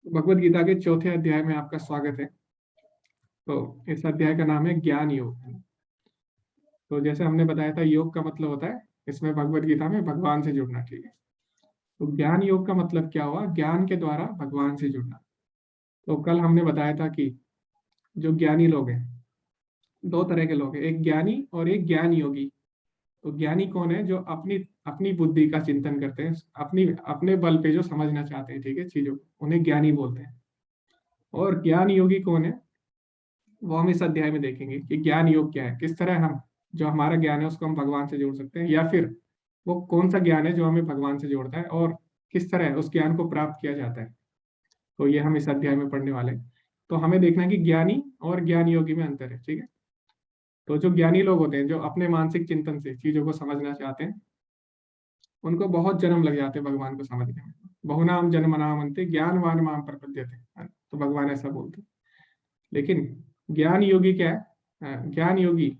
भगवत गीता के चौथे अध्याय में आपका स्वागत है। तो इस अध्याय का नाम है ज्ञान योग। तो जैसे हमने बताया था, योग का मतलब होता है इसमें भगवत गीता में भगवान से जुड़ना। ठीक है, तो ज्ञान योग का मतलब क्या हुआ? ज्ञान के द्वारा भगवान से जुड़ना। तो कल हमने बताया था कि जो ज्ञानी लोग हैं, दो तरह के लोग हैं, एक ज्ञानी और एक ज्ञान योगी। तो ज्ञानी कौन है? जो अपनी अपनी बुद्धि का चिंतन करते हैं, अपनी अपने बल पे जो समझना चाहते हैं, ठीक है, चीजों को, उन्हें ज्ञानी बोलते हैं। और ज्ञान योगी कौन है, वो हम इस अध्याय में देखेंगे कि ज्ञान योग क्या है, किस तरह हम जो हमारा ज्ञान है उसको हम भगवान से जोड़ सकते हैं, या फिर वो कौन सा ज्ञान है जो हमें भगवान से जोड़ता है और किस तरह उस ज्ञान को प्राप्त किया जाता है। तो ये हम इस अध्याय में पढ़ने वाले हैं। तो हमें देखना है कि ज्ञानी और ज्ञान योगी में अंतर है। ठीक है, तो जो ज्ञानी लोग होते हैं, जो अपने मानसिक चिंतन से चीजों को समझना चाहते हैं, उनको बहुत जन्म लग जाते हैं भगवान को समझने में। बहुनाम जन्मनामन्ते ज्ञानवान माम प्रपद्यते, तो भगवान ऐसा बोलते हैं। लेकिन ज्ञान योगी क्या है? ज्ञान योगी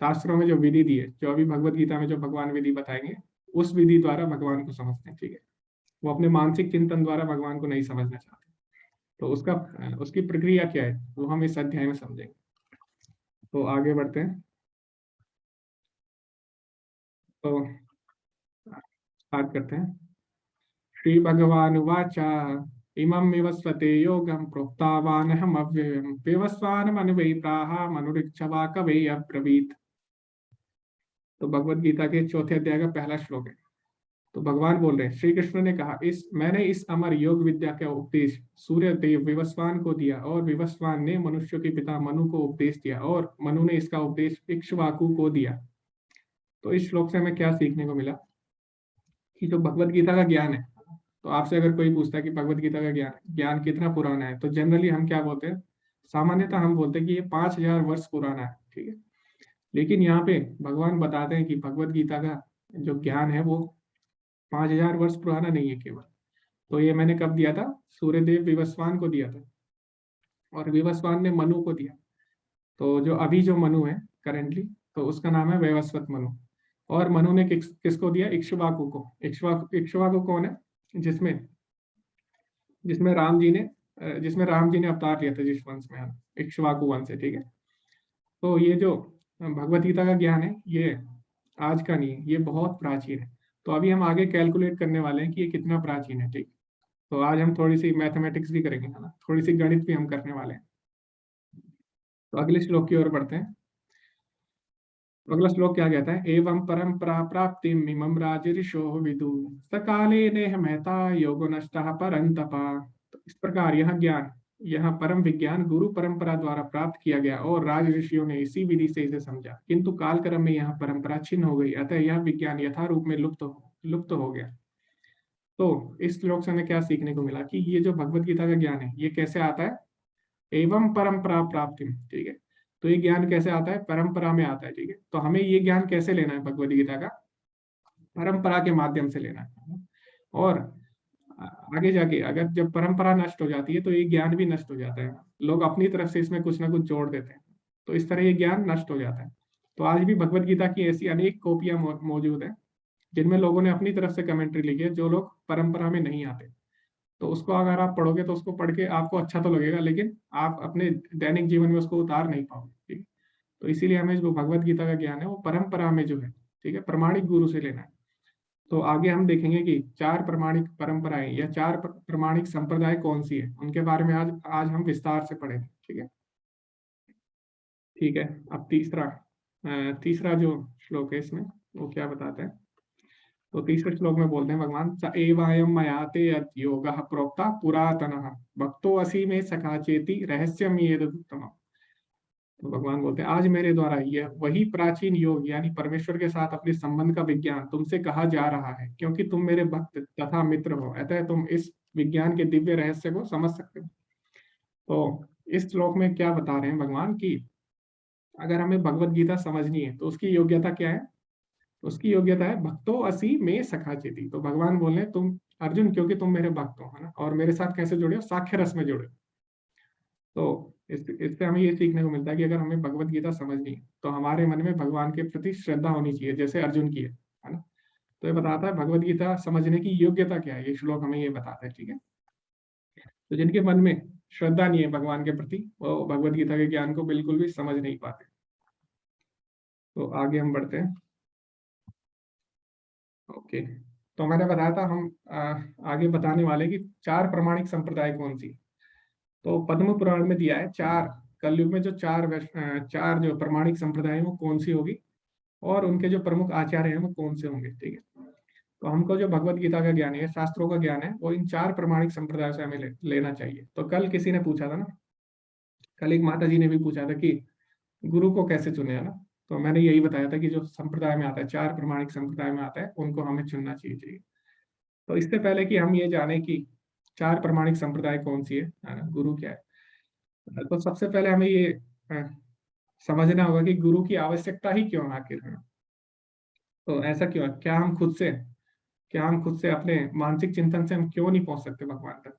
शास्त्रों में जो विधि दी है, जो अभी भगवत गीता में जो भगवान विधि बताएंगे, उस विधि द्वारा भगवान को समझते हैं। ठीक है, वो अपने मानसिक चिंतन द्वारा भगवान को नहीं समझना चाहते। तो उसकी प्रक्रिया क्या है वो हम इस अध्याय में समझेंगे। तो आगे बढ़ते हैं। तो स्टार्ट करते हैं। श्री भगवान उवाच इमं विवस्वते योगं प्रोक्तावानहम् अव्ययम् विवस्वान् मनु वै प्राह मनुरिच्छवा कवै अब्रवीत्। तो भगवत गीता के चौथे अध्याय का पहला श्लोक है। तो भगवान बोल रहे हैं, श्री कृष्ण ने कहा, मैंने इस अमर योग विद्या का उपदेश सूर्य देव विवस्वान को दिया और विवस्वान ने मनुष्यों के पिता मनु को उपदेश दिया और मनु ने इसका उपदेश इक्ष्वाकु को दिया। तो इस श्लोक से हमें क्या सीखने को मिला कि जो भगवत गीता का ज्ञान है, तो आपसे अगर कोई पूछता है कि भगवत गीता का ज्ञान कितना पुराना है, तो जनरली हम क्या बोलते हैं? सामान्यतः हम बोलते हैं कि ये 5000 वर्ष पुराना है। ठीक है, लेकिन यहाँ पे भगवान बताते हैं कि भगवत गीता का जो ज्ञान है वो 5000 वर्ष पुराना नहीं है केवल। तो ये मैंने कब दिया था? सूर्यदेव विवस्वान को दिया था और विवस्वान ने मनु को दिया। तो जो अभी जो मनु है करेंटली, तो उसका नाम है वैवस्वत मनु। और मनु ने किसको दिया? इक्ष्वाकु को। इक्ष्वाकु कौन है? जिसमें जिसमें राम जी ने अवतार लिया था, जिस वंश में, इक्ष्वाकु वंश है। ठीक है, तो ये जो भगवत गीता का ज्ञान है, ये आज का नहीं है, ये बहुत प्राचीन है। तो अभी हम आगे कैलकुलेट करने वाले हैं कि ये कितना प्राचीन है। ठीक, तो आज हम थोड़ी सी मैथमेटिक्स भी करेंगे, है ना, थोड़ी सी गणित भी हम करने वाले हैं। तो अगले श्लोक की ओर बढ़ते हैं। तो अगला श्लोक क्या कहता है? एवं परंपरा प्राप्ति मिमम राजऋषो विदु सकाले नेह महता योगो नष्टः परंतपा। तो इस प्रकार यह परम विज्ञान गुरु परंपरा द्वारा प्राप्त किया गया और राज ऋषियों ने इसी विधि से इसे समझा, किंतु कालक्रम में यह परंपरा छिन्न हो गई, अतः यह विज्ञान यथारूप में लुप्त हो गया। तो इस श्लोक से हमें क्या सीखने को मिला कि ये जो भगवत गीता का ज्ञान है, ये कैसे आता है? एवं परंपरा प्राप्ति। ठीक है, तो ये ज्ञान कैसे आता है? परंपरा में आता है। ठीक है, तो हमें ये ज्ञान कैसे लेना है? भगवत गीता का परंपरा के माध्यम से लेना है। और आगे जाके अगर जब परंपरा नष्ट हो जाती है, तो ये ज्ञान भी नष्ट हो जाता है। लोग अपनी तरफ से इसमें कुछ ना कुछ जोड़ देते हैं, तो इस तरह ये ज्ञान नष्ट हो जाता है। तो आज भी भगवत गीता की ऐसी अनेक कॉपियां मौजूद है, जिनमें लोगों ने अपनी तरफ से कमेंट्री लिखी है, जो लोग परंपरा में नहीं आते। तो उसको अगर आप पढ़ोगे तो उसको पढ़ के आपको अच्छा तो लगेगा, लेकिन आप अपने दैनिक जीवन में उसको उतार नहीं पाओगे। ठीक है, तो इसीलिए हमें जो भगवत गीता का ज्ञान है वो परंपरा में जो है, ठीक है, प्रमाणिक गुरु से लेना है। तो आगे हम देखेंगे कि चार प्रमाणिक परंपराएं या चार प्रमाणिक संप्रदाय कौन सी है, उनके बारे में आज आज हम विस्तार से पढ़ेंगे। ठीक है, ठीक है। अब तीसरा जो श्लोक है इसमें, वो क्या बताता है? तो तीसरे श्लोक में बोलते हैं भगवान, स एवायम मया ते योगः प्रोक्ता पुरातनः भक्तो असि में सखा चेति रहस्यम येतदुत्तमम्। तो भगवान बोलते हैं, आज मेरे द्वारा यह वही प्राचीन योग यानी परमेश्वर के साथ अपने संबंध का विज्ञान तुमसे कहा जा रहा है, क्योंकि तुम मेरे भक्त तथा मित्र हो, अतः तुम इस विज्ञान के दिव्य रहस्य को समझ सकते हो। तो इस श्लोक में क्या बता रहे हैं भगवान की अगर हमें भगवत गीता समझनी है तो उसकी योग्यता क्या है? उसकी योग्यता है भक्तो असी में सखा चेती। तो भगवान बोल रहे हैं, तुम अर्जुन, क्योंकि तुम मेरे भक्त हो, है ना, और मेरे साथ कैसे जुड़े हो? साख्य रस में जुड़े हो। तो इससे हमें ये सीखने को मिलता है कि अगर हमें भगवत गीता समझनी है तो हमारे मन में भगवान के प्रति श्रद्धा होनी चाहिए, जैसे अर्जुन की है ना। तो ये बताता है भगवत गीता समझने की योग्यता क्या है, ये श्लोक हमें ये बताता है, ठीक है। तो जिनके मन में श्रद्धा नहीं है भगवान के प्रति, वो भगवत गीता के ज्ञान को बिल्कुल भी समझ नहीं पाते। तो आगे हम बढ़ते हैं। ओके, तो मैंने बताया था हम आगे बताने वाले कि चार प्रमाणिक संप्रदाय कौन सी। तो पद्म पुराण में दिया है चार, कलयुग में जो चार जो प्रमाणिक संप्रदाय है वो कौन सी होगी, और उनके जो प्रमुख आचार्य हैं वो कौन से होंगे, ठीक है। तो हमको जो भगवत गीता का ज्ञान है, शास्त्रों का ज्ञान है, वो इन चार प्रमाणिक संप्रदायों से हमें लेना चाहिए। तो कल किसी ने पूछा था ना, कल एक माता जी ने भी पूछा था कि गुरु को कैसे चुने, है ना। तो मैंने यही बताया था कि जो संप्रदाय में आता है, चार प्रमाणिक संप्रदाय में आता है, उनको हमें चुनना चाहिए। तो इससे पहले कि हम ये जाने कि चार प्रमाणिक संप्रदाय कौन सी है ना, गुरु क्या है, तो सबसे पहले हमें ये अ, समझना होगा कि गुरु की आवश्यकता ही क्यों आखिर है। तो ऐसा क्यों है, क्या हम खुद से अपने मानसिक चिंतन से हम क्यों नहीं पहुंच सकते भगवान तक,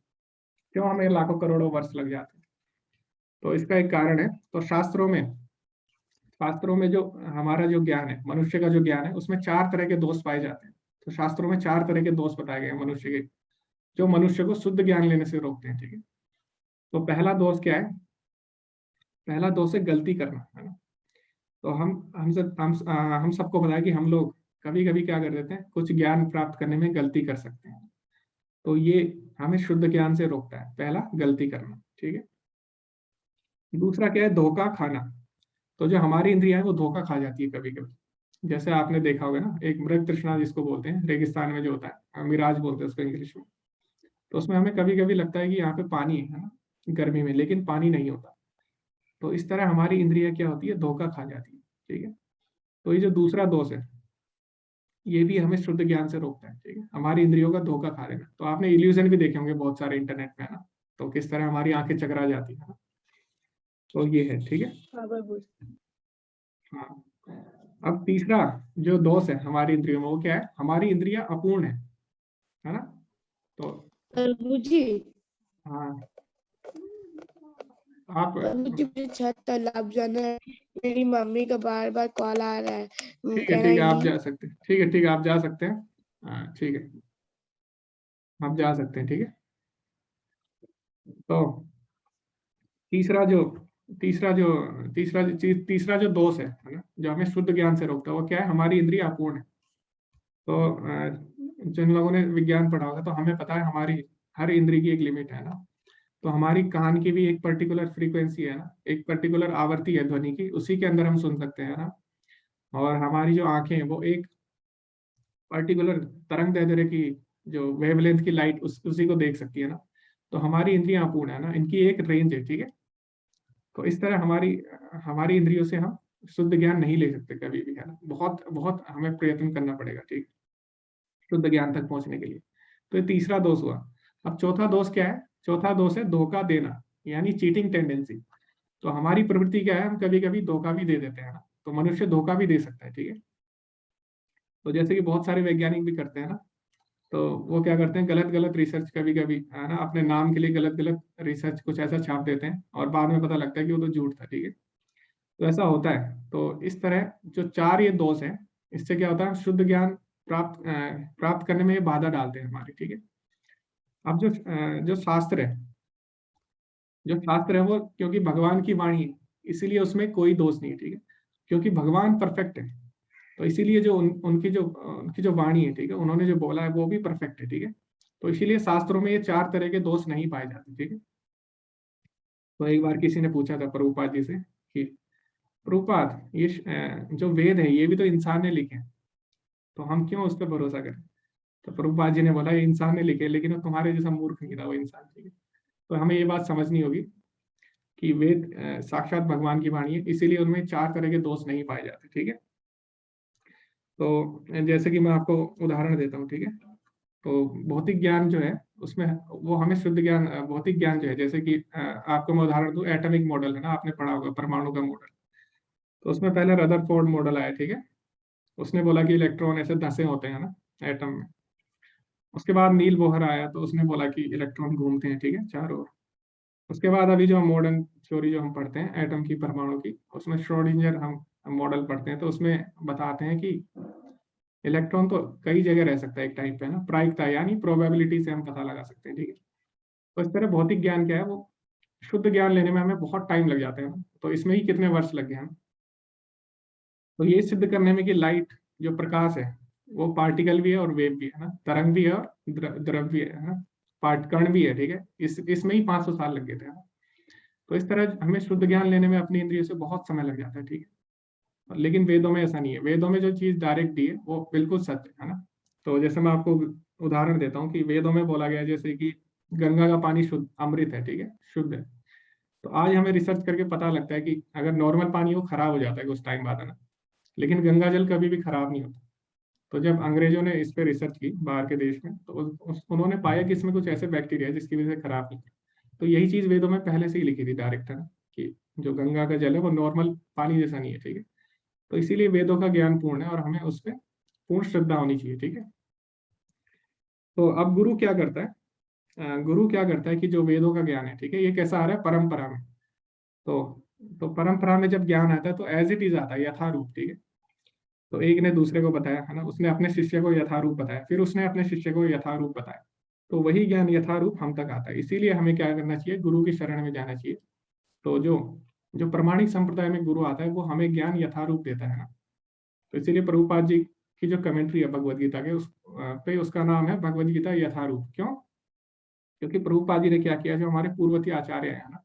क्यों हमें लाखों करोड़ों वर्ष लग जाते हैं। तो इसका एक कारण है। तो शास्त्रों में जो हमारा जो ज्ञान है, मनुष्य का जो ज्ञान है, उसमें चार तरह के दोष पाए जाते हैं। तो शास्त्रों में चार तरह के दोष बताए गए हैं मनुष्य के, जो मनुष्य को शुद्ध ज्ञान लेने से रोकते हैं, ठीक है। तो पहला दोष क्या है, पहला दोष है गलती करना, है ना। तो हम सबको पता है कि हम लोग कभी कभी क्या कर देते हैं, कुछ ज्ञान प्राप्त करने में गलती कर सकते हैं। तो ये हमें शुद्ध ज्ञान से रोकता है, पहला गलती करना, ठीक है। दूसरा क्या है, धोखा खाना। तो जो हमारी इंद्रियां है वो धोखा खा जाती है कभी कभी। जैसे आपने देखा होगा ना, एक मृग तृष्णा जिसको बोलते हैं, रेगिस्तान में जो होता है, मिराज बोलते हैं उसको इंग्लिश में। तो उसमें हमें कभी कभी लगता है कि यहाँ पे पानी है ना, गर्मी में, लेकिन पानी नहीं होता। तो इस तरह हमारी इंद्रिया क्या होती है, धोखा खा जाती है, ठीक है। तो ये जो दूसरा दोष है, ये भी हमें शुद्ध ज्ञान से रोकता है, ठीक है, हमारी इंद्रियों का धोखा खा लेना। तो आपने इल्यूजन भी देखे होंगे बहुत सारे इंटरनेट में, है ना। तो किस तरह हमारी आंखें चकरा जाती है ना। तो ये है, ठीक है। हाँ, अब तीसरा जो दोष है हमारी इंद्रियों में, वो क्या है, हमारी इंद्रियां अपूर्ण है ना। तो मुझे हाँ, आप मुझे छत तालाब जाना है। मेरी मम्मी का बार बार कॉल आ रहा है। ठीक है, आप जा सकते हैं, ठीक है, आप जा सकते हैं। हाँ ठीक है, आप जा सकते हैं, ठीक है। तो तीसरा जो तीसरा जो तीसरा जो दोष है ना, जो हमें शुद्ध ज्ञान से रोकता है, वो क्या है, हमारी इंद्रिय अपूर्ण है। तो जिन लोगों ने विज्ञान पढ़ा होगा तो हमें पता है हमारी हर इंद्रिय की एक लिमिट है ना। तो हमारी कान की भी एक पर्टिकुलर फ्रीक्वेंसी है ना, एक पर्टिकुलर आवृत्ति है ध्वनि की, उसी के अंदर हम सुन सकते हैं ना। और हमारी जो आंखें हैं वो एक पर्टिकुलर तरंग दैर्ध्य की, जो वेवलेंथ की लाइट उसी को देख सकती है ना। तो हमारी इंद्रियां अपूर्ण है ना, इनकी एक रेंज है, ठीक है। तो इस तरह हमारी हमारी इंद्रियों से हम शुद्ध ज्ञान नहीं ले सकते कभी भी, है ना। बहुत बहुत हमें प्रयत्न करना पड़ेगा, ठीक, शुद्ध ज्ञान तक पहुंचने के लिए। तो ये तीसरा दोष हुआ। अब चौथा दोष क्या है, चौथा दोष है धोखा देना, यानी चीटिंग टेंडेंसी। तो हमारी प्रवृत्ति क्या है, हम कभी कभी धोखा भी दे देते हैं ना। तो मनुष्य धोखा भी दे सकता है, ठीक है। तो जैसे कि बहुत सारे वैज्ञानिक भी करते हैं ना, तो वो क्या करते हैं, गलत गलत रिसर्च कभी कभी, है ना, अपने नाम के लिए गलत गलत रिसर्च कुछ ऐसा छाप देते हैं, और बाद में पता लगता है कि वो तो झूठ था, ठीक है। तो ऐसा होता है। तो इस तरह जो चार ये दोष हैं, इससे क्या होता है, शुद्ध ज्ञान प्राप्त करने में ये बाधा डालते हैं हमारी, ठीक है। अब जो शास्त्र है, वो क्योंकि भगवान की वाणी है, इसीलिए उसमें कोई दोष नहीं है, ठीक है। क्योंकि भगवान परफेक्ट है, तो इसीलिए जो उनकी जो वाणी है, ठीक है, उन्होंने जो बोला है वो भी परफेक्ट है, ठीक है। तो इसीलिए शास्त्रों में ये चार तरह के दोष नहीं पाए जाते, ठीक है। तो एक बार किसी ने पूछा था प्रभुपाद जी से कि प्रभुपाद, ये जो वेद है ये भी तो इंसान ने लिखे हैं, तो हम क्यों उस पर भरोसा करें। तो प्रभुपाद जी ने बोला, ये इंसान ने लिखे, लेकिन वो तुम्हारे जैसा मूर्ख नहीं था वो इंसान, ठीक है। तो हमें ये बात समझनी होगी कि वेद साक्षात भगवान की वाणी है, इसीलिए उनमें चार तरह के दोष नहीं पाए जाते, ठीक है। तो जैसे कि मैं आपको उदाहरण देता हूँ, ठीक है। तो भौतिक ज्ञान जो है उसमें, वो हमें शुद्ध ज्ञान, भौतिक ज्ञान जो है, जैसे कि आपको मैं उदाहरण दूं, एटॉमिक मॉडल है ना, आपने पढ़ा होगा परमाणु का मॉडल। तो उसमें पहले रदरफोर्ड मॉडल आया, ठीक है। उसने बोला कि इलेक्ट्रॉन ऐसे धंसे होते हैं ना एटम में। उसके बाद नील बोहर आया, तो उसने बोला कि इलेक्ट्रॉन घूमते हैं, ठीक है, चारों ओर। उसके बाद अभी जो मॉडर्न थ्योरी जो हम पढ़ते हैं एटम की, परमाणु की, उसमें श्रोडिंगर हम मॉडल पढ़ते हैं, तो उसमें बताते हैं कि इलेक्ट्रॉन तो कई जगह रह सकता है एक टाइम पे, है ना, प्रायिकता यानी प्रोबेबिलिटी से हम पता लगा सकते हैं, ठीक है। तो इस तरह भौतिक ज्ञान क्या है, वो शुद्ध ज्ञान लेने में हमें बहुत टाइम लग जाता है ना, तो इसमें ही कितने वर्ष लग गए हैं। तो ये सिद्ध करने में कि लाइट जो प्रकाश है वो पार्टिकल भी है और वेव भी है ना, तरंग भी है और द्रव भी है ना, पार्ट कण भी है, ठीक है। इसमें ही 500 साल लग गए थे, है ना। तो इस तरह हमें शुद्ध ज्ञान लेने में अपनी इंद्रियों से बहुत समय लग जाता है, ठीक है। लेकिन वेदों में ऐसा नहीं है, वेदों में जो चीज डायरेक्ट दी है वो बिल्कुल सत्य है ना। तो जैसे मैं आपको उदाहरण देता हूँ कि वेदों में बोला गया है जैसे कि गंगा का पानी शुद्ध अमृत है, ठीक है, शुद्ध है। तो आज हमें रिसर्च करके पता लगता है कि अगर नॉर्मल पानी वो खराब हो जाता है कुछ टाइम बाद, है ना, लेकिन गंगा जल कभी भी खराब नहीं होता। तो जब अंग्रेजों ने इस पे रिसर्च की बाहर के देश में, तो उन्होंने पाया कि इसमें कुछ ऐसे बैक्टीरिया है जिसकी वजह से खराब नहीं। तो यही चीज वेदों में पहले से ही लिखी थी डायरेक्ट, है ना, कि जो गंगा का जल है वो नॉर्मल पानी जैसा नहीं है, ठीक है। तो इसीलिए वेदों का ज्ञान पूर्ण है और हमें उस पर पूर्ण श्रद्धा होनी चाहिए, ठीक है। तो अब गुरु क्या करता है, गुरु क्या करता है कि जो वेदों का ज्ञान है, ठीक है, ये कैसा आ रहा है परंपरा में। तो तो परंपरा में जब ज्ञान आता है तो एज इट इज आता है, यथारूप, ठीक है। तो एक ने दूसरे को बताया, है ना, उसने अपने शिष्य को यथारूप बताया, फिर उसने अपने शिष्य को यथारूप बताया। तो वही ज्ञान यथारूप हम तक आता है। इसीलिए हमें क्या करना चाहिए, गुरु की शरण में जाना चाहिए। तो जो जो प्रामाणिक संप्रदाय में गुरु आता है वो हमें ज्ञान यथारूप देता है ना। तो इसीलिए प्रभुपाद जी की जो कमेंट्री है भगवद गीता के, उस पे उसका नाम है भगवद गीता यथारूप। क्यों? क्योंकि प्रभुपाद जी ने क्या किया, जो हमारे पूर्ववर्ती आचार्य हैं ना,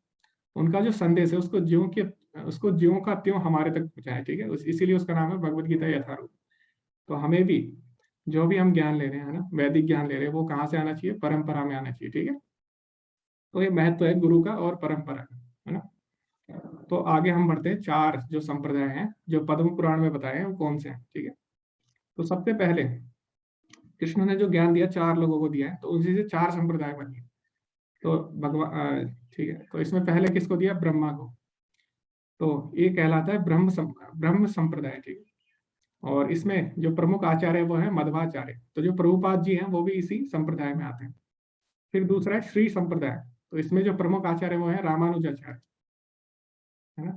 उनका जो संदेश है उसको ज्यों का त्यों हमारे तक पहुंचाया, ठीक है। इसीलिए उसका नाम है भगवद गीता यथारूप। तो हमें भी जो भी हम ज्ञान ले रहे हैं ना, वैदिक ज्ञान ले रहे हैं, वो कहाँ से आना चाहिए, परंपरा में आना चाहिए, ठीक है। तो ये महत्व है गुरु का और परंपरा का, है ना। तो आगे हम बढ़ते हैं, चार जो संप्रदाय हैं जो पद्म पुराण में बताए हैं वो कौन से हैं, ठीक है। तो सबसे पहले कृष्ण ने जो ज्ञान दिया चार लोगों को दिया है, तो उसी से चार संप्रदाय बने। तो भगवान, ठीक है, तो इसमें पहले किसको दिया, ब्रह्मा को। तो ये कहलाता है ब्रह्म संप्रदाय, ठीक है। और इसमें जो प्रमुख आचार्य है वो है मध्वाचार्य। तो जो प्रभुपाद जी हैं वो भी इसी संप्रदाय में आते हैं। फिर दूसरा है श्री संप्रदाय। तो इसमें जो प्रमुख आचार्य वो है रामानुजाचार्य, है ना।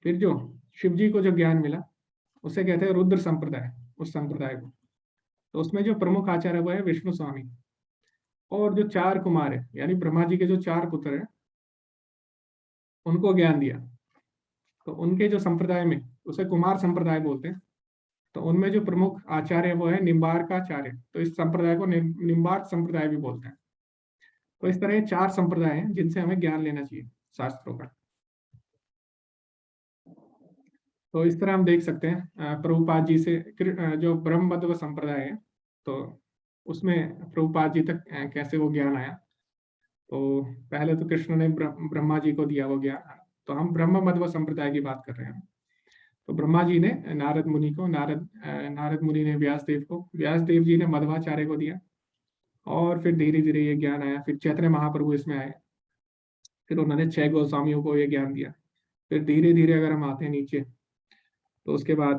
फिर जो शिव जी को जो ज्ञान मिला उसे कहते हैं रुद्र संप्रदाय, उस संप्रदाय को। तो उसमें जो प्रमुख आचार्य वो है विष्णु स्वामी। और जो चार कुमार है यानी ब्रह्मा जी के जो चार पुत्र हैं उनको ज्ञान दिया, तो उनके जो संप्रदाय में उसे कुमार संप्रदाय बोलते हैं। तो उनमें जो प्रमुख आचार्य वो है निम्बार्काचार्य। तो इस संप्रदाय को निम्बार्क संप्रदाय भी बोलते हैं। तो इस तरह ये चार संप्रदाय हैं जिनसे हमें ज्ञान लेना चाहिए शास्त्रों का। तो इस तरह हम देख सकते हैं प्रभुपाद जी से जो ब्रह्म मध्व संप्रदाय है, तो उसमें प्रभुपाद जी तक कैसे वो ज्ञान आया। तो पहले तो कृष्ण ने ब्रह्मा जी को दिया वो ज्ञान। तो हम ब्रह्म मध्व संप्रदाय की बात कर रहे हैं। तो ब्रह्मा जी ने नारद मुनि को, नारद मुनि ने व्यास देव को, व्यास देव जी ने मध्वाचार्य को दिया। और फिर धीरे धीरे ये ज्ञान आया, फिर चैतन्य महाप्रभु इसमें आए, फिर उन्होंने 6 गोस्वामियों को ये ज्ञान दिया। फिर धीरे धीरे अगर हम आते हैं नीचे, तो उसके बाद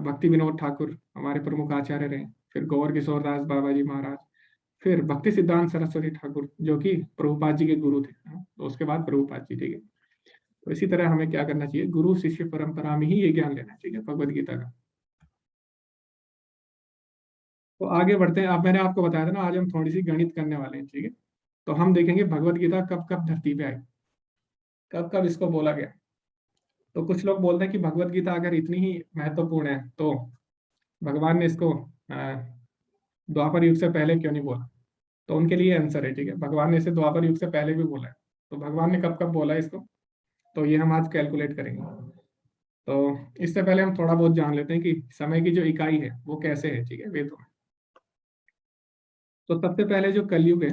भक्ति विनोद ठाकुर हमारे प्रमुख आचार्य रहे। फिर गौर किशोर दास बाबा जी महाराज। फिर भक्ति सिद्धांत सरस्वती ठाकुर जो कि प्रभुपाद जी के गुरु थे, तो उसके बाद प्रभुपाद जी, ठीक है। तो इसी तरह हमें क्या करना चाहिए, गुरु शिष्य परंपरा में ही ये ज्ञान लेना चाहिए भगवद गीता का। तो आगे बढ़ते हैं। अब मैंने आपको बताया था ना आज हम थोड़ी सी गणित करने वाले हैं, ठीक है। तो हम देखेंगे भगवद गीता कब कब धरती पे आई, कब कब इसको बोला गया। तो कुछ लोग बोलते हैं कि भगवद गीता अगर इतनी ही महत्वपूर्ण है तो भगवान ने इसको द्वापर युग से पहले क्यों नहीं बोला। तो उनके लिए आंसर है, ठीक है, भगवान ने इसे द्वापर युग से पहले भी बोला है। तो भगवान ने कब कब बोला है इसको, तो ये हम आज कैलकुलेट करेंगे। तो इससे पहले हम थोड़ा बहुत जान लेते हैं कि समय की जो इकाई है वो कैसे है, ठीक है, वेदों में। तो सबसे पहले जो कलयुग है,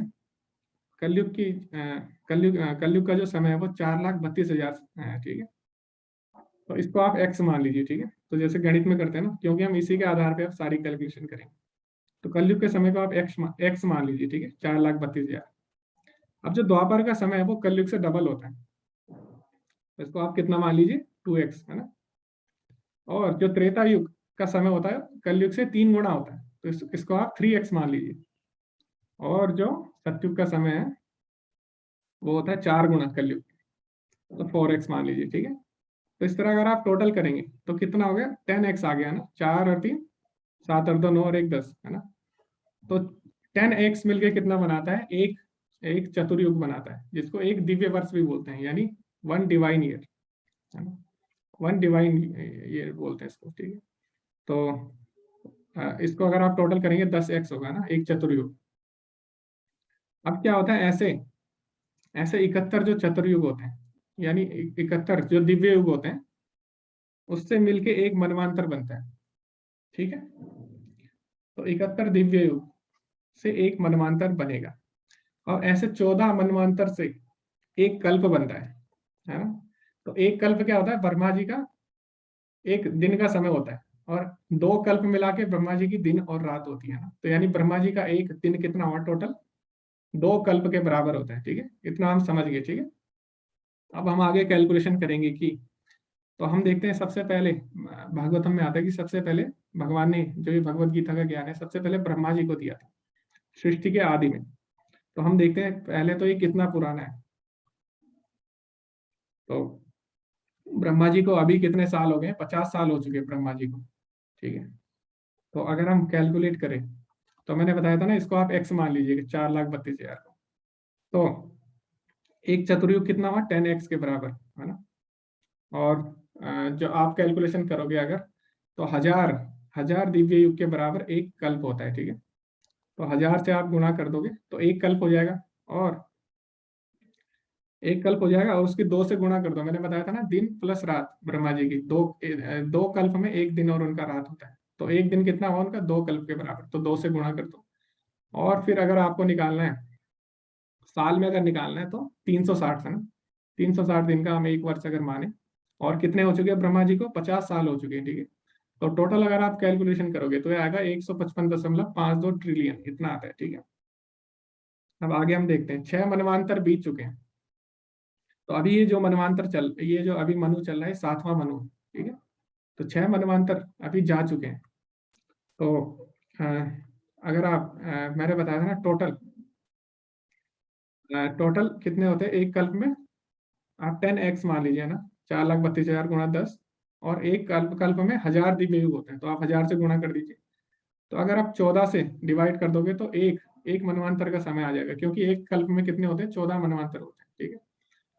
कलयुग की कलयुग का जो समय है वो 4,32,000 है, ठीक है। तो इसको आप एक्स मान लीजिए, ठीक है। तो जैसे गणित में करते हैं ना, क्योंकि हम इसी के आधार पे अब सारी कैलकुलेशन करेंगे। तो कलयुग के समय को आप एक्स मान लीजिए, ठीक है, 4,32,000। अब जो द्वापर का समय है वो कलयुग से डबल होता है, तो इसको आप कितना मान लीजिए, 2x, है ना। और जो त्रेता युग का समय होता है कलयुग से 3 गुना होता है, तो इसको आप 3x मान लीजिए। और जो सतयुग का समय है वो होता है 4 गुना कलयुग, तो 4x मान लीजिए, ठीक है। तो इस तरह अगर आप टोटल करेंगे तो कितना हो गया, 10x आ गया ना, 4 और 3 7 और 2 9 और 1 10 है ना। तो 10x मिलके कितना बनाता है, एक एक चतुर्युग बनाता है, जिसको एक दिव्य वर्ष भी बोलते हैं, यानी 1 डिवाइन ईयर है ना, 1 डिवाइन ईयर बोलते हैं इसको, ठीक है। तो इसको अगर आप टोटल करेंगे 10x होगा ना, एक चतुर्युग। अब क्या होता है, ऐसे ऐसे 71 जो चतुर्युग होते हैं, यानी 71 जो दिव्य युग होते हैं, उससे मिलके एक मनवांतर बनता है, ठीक है। तो 71 दिव्य युग से एक मनवांतर बनेगा, और ऐसे 14 मनवांतर से एक कल्प बनता है ना। तो एक कल्प क्या होता है, ब्रह्मा जी का एक दिन का समय होता है, और 2 कल्प मिला के ब्रह्मा जी की दिन और रात होती है ना। तो यानी ब्रह्मा जी का एक दिन कितना हुआ टोटल, 2 कल्प के बराबर होता है, ठीक है। इतना हम समझ गए, ठीक है। अब हम आगे कैलकुलेशन करेंगे कि, तो हम देखते हैं सबसे पहले भागवतम में आता है कि सबसे पहले भगवान ने, जो ये भगवत गीता का ज्ञान है, सबसे पहले ब्रह्मा जी को दिया था सृष्टि के आदि में। तो हम देखते हैं पहले तो ये कितना पुराना है। तो ब्रह्मा जी को अभी कितने साल हो गए, 50 साल हो चुके हैं ब्रह्मा जी को, ठीक है। तो अगर हम कैलकुलेट करें, तो मैंने बताया था ना, इसको आप x मान लीजिएगा, 4,32,000 को। तो एक चतुर्युग कितना हुआ, 10x के बराबर है ना। और जो आप कैलकुलेशन करोगे अगर, तो हजार हजार दिव्य युग के बराबर एक कल्प होता है, ठीक है। तो 1000 से आप गुणा कर दोगे तो एक कल्प हो जाएगा, और एक कल्प हो जाएगा, और उसकी 2 से गुणा कर दो। मैंने बताया था ना, दिन प्लस रात, ब्रह्मा जी की दो कल्प में एक दिन और उनका रात होता है। तो एक दिन कितना हुआ उनका, 2 कल्प के बराबर, तो 2 से गुणा कर दो। और फिर अगर आपको निकालना है साल में, अगर निकालना है तो 360 है ना, 360 दिन का हम एक वर्ष अगर माने। और कितने हो चुके हैं ब्रह्मा जी को, 50 साल हो चुके हैं, ठीक है। तो टोटल अगर आप कैलकुलेशन करोगे तो ये आएगा 155.52 ट्रिलियन, इतना आता है, ठीक है। अब आगे हम देखते हैं, 6 मनवांतर बीत चुके हैं। तो अभी ये जो मनवांतर ये जो अभी मनु चल रहा है, 7वां मनु, ठीक है। तो 6 मनवांतर अभी जा चुके हैं। तो अगर आप मैंने बताया था ना, टोटल कितने होते हैं एक कल्प में, आप 10x मान लीजिए ना, 4,32,000 गुणा 10, और एक कल्प कल्प में 1000 दिव्य युग होते हैं, तो आप 1000 से गुणा कर दीजिए। तो अगर आप 14 से डिवाइड कर दोगे तो एक एक मनवांतर का समय आ जाएगा, क्योंकि एक कल्प में कितने होते हैं, 14 मनवांतर होते हैं, ठीक है।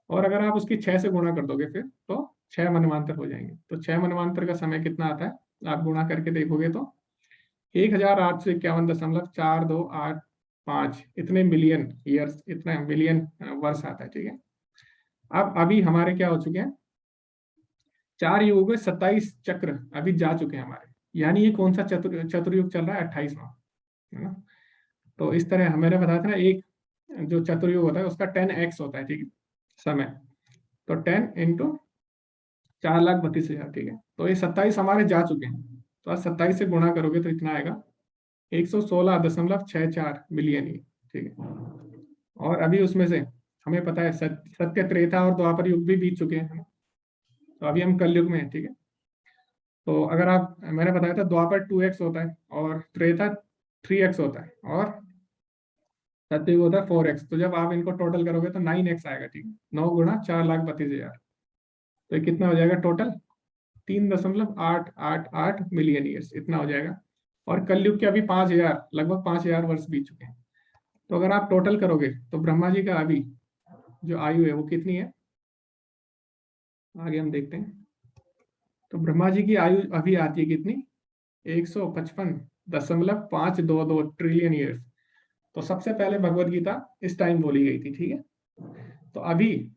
और अगर आप उसकी 6 से गुणा कर दोगे फिर, तो 6 मनवांतर हो जाएंगे। तो 6 मनवांतर का समय कितना आता है, आप गुणा करके देखोगे तो 1851.4285 इतने मिलियन ईयर्स, इतना मिलियन वर्ष आता है, ठीक है। अब अभी हमारे क्या हो चुके हैं, 4 युगों के 27 चक्र अभी जा चुके हैं हमारे, यानी ये कौन सा चतुर्युग चल रहा है, 28वां, है ना। तो इस तरह मैंने बताया था ना, एक जो चतुर्युग होता है उसका 10x होता है, ठीक है, समय। तो 10 इंटू 4,32,000, ठीक है। तो ये 27 हमारे जा चुके हैं, तो आज 27 से गुणा करोगे तो इतना आएगा, 116.64 मिलियन ही, ठीक है। और अभी उसमें से हमें पता है सत्य, त्रेता और द्वापर युग भी बीत चुके हैं, है ना। तो अभी हम कलयुग में हैं, ठीक है। तो अगर आप, मैंने बताया था द्वापर 2x होता है, और त्रेता 3x होता है, और सत्युग होता है 4x। तो जब आप इनको टोटल करोगे तो 9x आएगा, ठीक है। 9 गुणा 4,32,000, तो ये कितना हो जाएगा टोटल, 3.888 मिलियन ईयर्स, इतना हो जाएगा। और कलयुग के अभी 5,000, लगभग 5,000 वर्ष बीत चुके हैं। तो अगर आप टोटल करोगे तो ब्रह्मा जी का अभी जो आयु है वो कितनी है, आगे हम देखते हैं। तो ब्रह्मा जी की आयु अभी आती है कितनी, 155.522 ट्रिलियन ईयर्स। तो सबसे पहले भगवत गीता इस टाइम बोली गई थी, ठीक है। तो अभी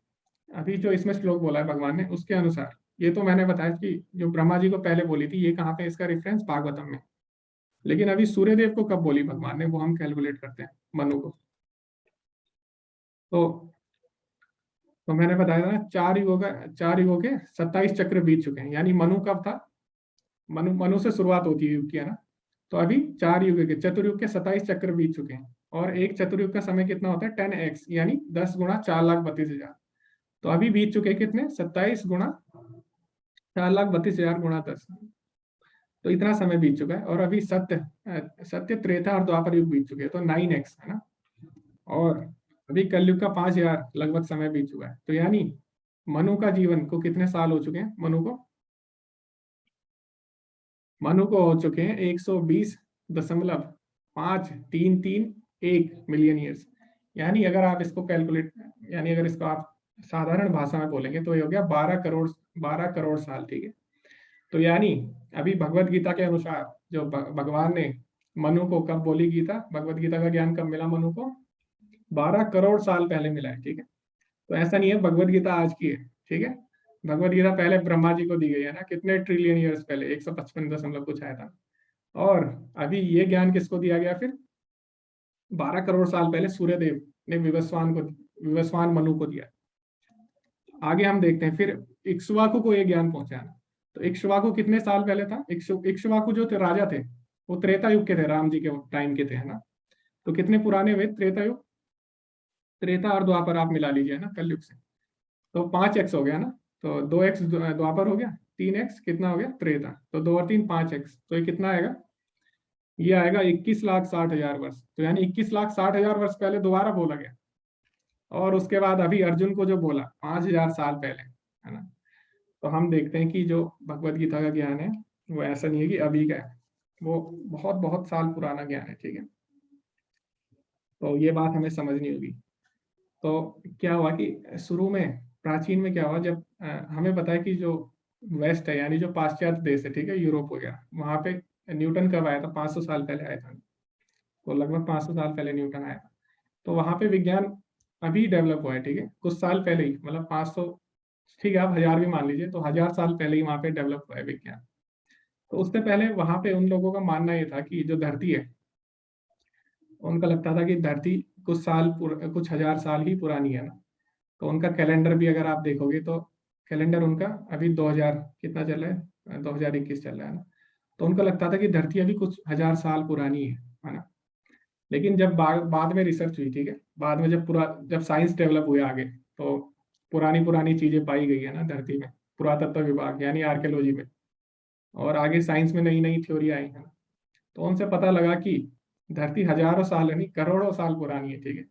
अभी जो इसमें श्लोक बोला है भगवान ने, उसके अनुसार, ये तो मैंने बताया कि जो ब्रह्मा जी को पहले बोली थी, ये कहाँ पे इसका रेफरेंस, भागवतम में। लेकिन अभी सूर्यदेव को कब बोली भगवान ने, वो हम कैलकुलेट करते हैं, मनु को। तो तो मैंने बताया था ना, 4 युगों के 27 चक्र बीत चुके हैं, यानी मनु कब था, मनु से शुरुआत होती है युग की, है ना। तो अभी 4 युग के, चतुर्युग के 27 चक्र बीत चुके हैं, और एक चतुर्युग का समय कितना होता है, 10x, यानी 10 गुणा 4,32,000। तो अभी बीत चुके हैं कितने, 27 गुणा 4,32,000 गुणा 10, तो इतना समय बीत चुका है। और अभी सत्य, त्रेता और द्वापर युग बीत चुके हैं, तो 9x, है ना। और अभी कलयुग का 5,000 लगभग समय बीत चुका है। तो यानी मनु का जीवन को कितने साल हो चुके हैं, मनु को मनु को हो चुके हैं 120.533 मिलियन ईयर्स। यानी अगर आप इसको कैलकुलेट, यानी अगर इसको आप साधारण भाषा में बोलेंगे तो ये हो गया 12 करोड़ साल, ठीक है। तो यानी अभी भगवत गीता के अनुसार जो भगवान ने मनु को कब बोली गीता, भगवत गीता का ज्ञान कब मिला मनु को, 12 करोड़ साल पहले मिला है, ठीक है। तो ऐसा नहीं है भगवत गीता आज की है, ठीक है। भगवत गीता पहले ब्रह्मा जी को दी गई है ना, कितने ट्रिलियन ईयर्स पहले, 155 कुछ आया था। और अभी ये ज्ञान किसको दिया गया फिर, 12 करोड़ साल पहले सूर्यदेव ने विवस्वान मनु को दिया। आगे हम देखते हैं फिर इक्ष्वाकु को ये ज्ञान पहुंचा ना। तो इक्ष्वाकु कितने साल पहले था, इक्ष्वाकु जो थे राजा थे वो त्रेता युग के थे, राम जी के टाइम के थे, है ना। तो कितने पुराने हुए त्रेता युग, त्रेता और द्वापर आप मिला लीजिए ना कलयुग से, तो 5x हो गया ना। तो 2x द्वापर हो गया, 3x कितना हो गया त्रेता, तो 2 और 3 5x, तो ये कितना आएगा, ये आएगा 21,60,000 वर्ष। तो यानी 21,60,000 वर्ष पहले दोबारा बोला गया। और उसके बाद अभी अर्जुन को जो बोला 5,000 साल पहले, है ना। तो हम देखते हैं कि जो भगवत गीता का ज्ञान है वो ऐसा नहीं है कि अभी का है, वो बहुत बहुत साल पुराना ज्ञान है, ठीक है। तो ये बात हमें समझनी होगी। तो क्या हुआ कि शुरू में प्राचीन में क्या हुआ, जब हमें पता है कि जो वेस्ट है यानी जो पाश्चात्य देश है, ठीक है, यूरोप वगैरह, वहां पे न्यूटन कब आया था, 500 साल पहले आया था। तो लगभग 500 साल पहले न्यूटन आया था। तो वहां पे विज्ञान अभी डेवलप हुआ है, ठीक है, कुछ साल पहले ही, मतलब 500, ठीक है, आप 1000 भी मान लीजिए, तो 1000 साल पहले ही वहां पे डेवलप हुआ है विज्ञान। तो उससे पहले वहां पे उन लोगों का मानना ये था कि जो धरती है, उनका लगता था कि धरती कुछ 1000 साल ही पुरानी है ना। तो उनका कैलेंडर भी अगर आप देखोगे तो कैलेंडर उनका अभी 2000 कितना चल रहा है, 2021 चल रहा है ना। तो उनको लगता था कि धरती अभी कुछ 1000 साल पुरानी है ना। लेकिन जब बाद में रिसर्च हुई, ठीक है, बाद में जब साइंस डेवलप हुए आगे, तो पुरानी पुरानी चीजें पाई गई है ना धरती में, पुरातत्व विभाग यानी आर्कियोलॉजी में, और आगे साइंस में नई नई थ्योरी आई है ना। तो उनसे पता लगा कि धरती हजारों साल नहीं करोड़ों साल पुरानी है, ठीक है।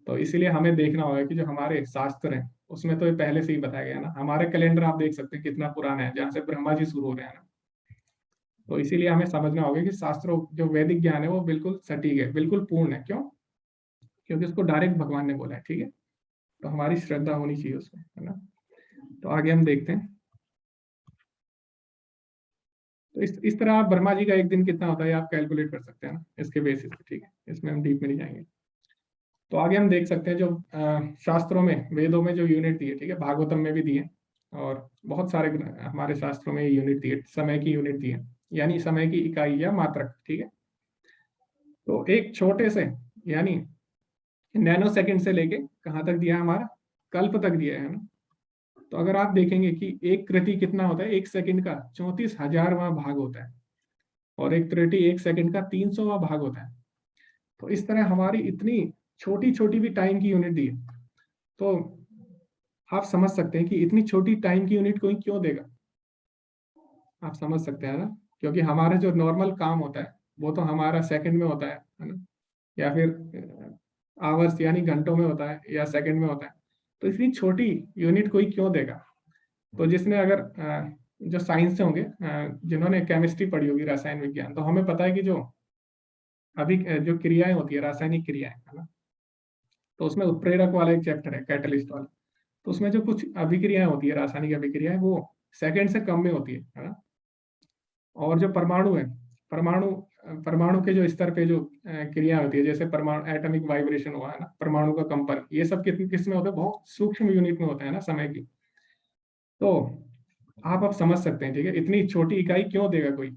तो इसीलिए हमें देखना होगा कि जो हमारे शास्त्र हैं उसमें तो ये पहले से ही बताया गया है ना। हमारे कैलेंडर आप देख सकते हैं कितना पुराना है, जहाँ से ब्रह्मा जी शुरू हो रहे हैं ना। तो इसीलिए हमें समझना होगा कि शास्त्रों जो वैदिक ज्ञान है वो बिल्कुल सटीक है, बिल्कुल पूर्ण है। क्यों, क्योंकि उसको डायरेक्ट भगवान ने बोला है, ठीक है। तो हमारी श्रद्धा होनी चाहिए उसमें, है ना। तो आगे हम देखते हैं। तो इस तरह आप ब्रह्मा जी का एक दिन कितना होता है आप कैलकुलेट कर सकते हैं ना इसके बेसिस पे, ठीक है। इसमें हम डीप में नहीं जाएंगे। तो आगे हम देख सकते हैं जो शास्त्रों में, वेदों में जो यूनिट दिए, ठीक है, भागवतम में भी दिए, और बहुत सारे हमारे शास्त्रों में यूनिट दिए, समय की यूनिट दी है, यानी समय की इकाई या मात्रक, ठीक है। तो एक छोटे से यानी नैनो सेकंड से लेके कहाँ तक दिया है हमारा, कल्प तक दिया है ना। तो अगर आप देखेंगे कि एक कृति कितना होता है, एक सेकंड का 34,000वां भाग होता है, और एक त्रुटि एक सेकंड का 300वां भाग होता है। तो इस तरह हमारी इतनी छोटी छोटी भी टाइम की यूनिट दी है। तो आप समझ सकते हैं कि इतनी छोटी टाइम की यूनिट कोई क्यों देगा, आप समझ सकते हैं ना। क्योंकि हमारा जो नॉर्मल काम होता है वो तो हमारा सेकंड में होता है ना, या फिर आवर्स यानी घंटों में होता है, या सेकंड में होता है। तो इतनी छोटी यूनिट कोई क्यों देगा। तो जिसने अगर जो साइंस से होंगे, जिन्होंने केमिस्ट्री पढ़ी होगी, रसायन विज्ञान, तो हमें पता है कि जो अभी जो क्रियाएं होती है, रासायनिक क्रियाएं, है ना। तो उसमें उत्प्रेरक वाला एक चैप्टर है, कैटलिस्ट वाला। तो उसमें जो कुछ अभिक्रियाएं होती है, रासायनिक अभिक्रियाएं, वो सेकंड से कम में होती है ना। और जो परमाणु है, परमाणु परमाणु के जो स्तर पे जो क्रिया होती है, जैसे परमाणु एटॉमिक वाइब्रेशन हुआ है ना, परमाणु का कंपन, ये सब किस में होता है, बहुत सूक्ष्म यूनिट में होता है ना समय की। तो आप अब समझ सकते हैं, ठीक है, इतनी छोटी इकाई क्यों देगा कोई।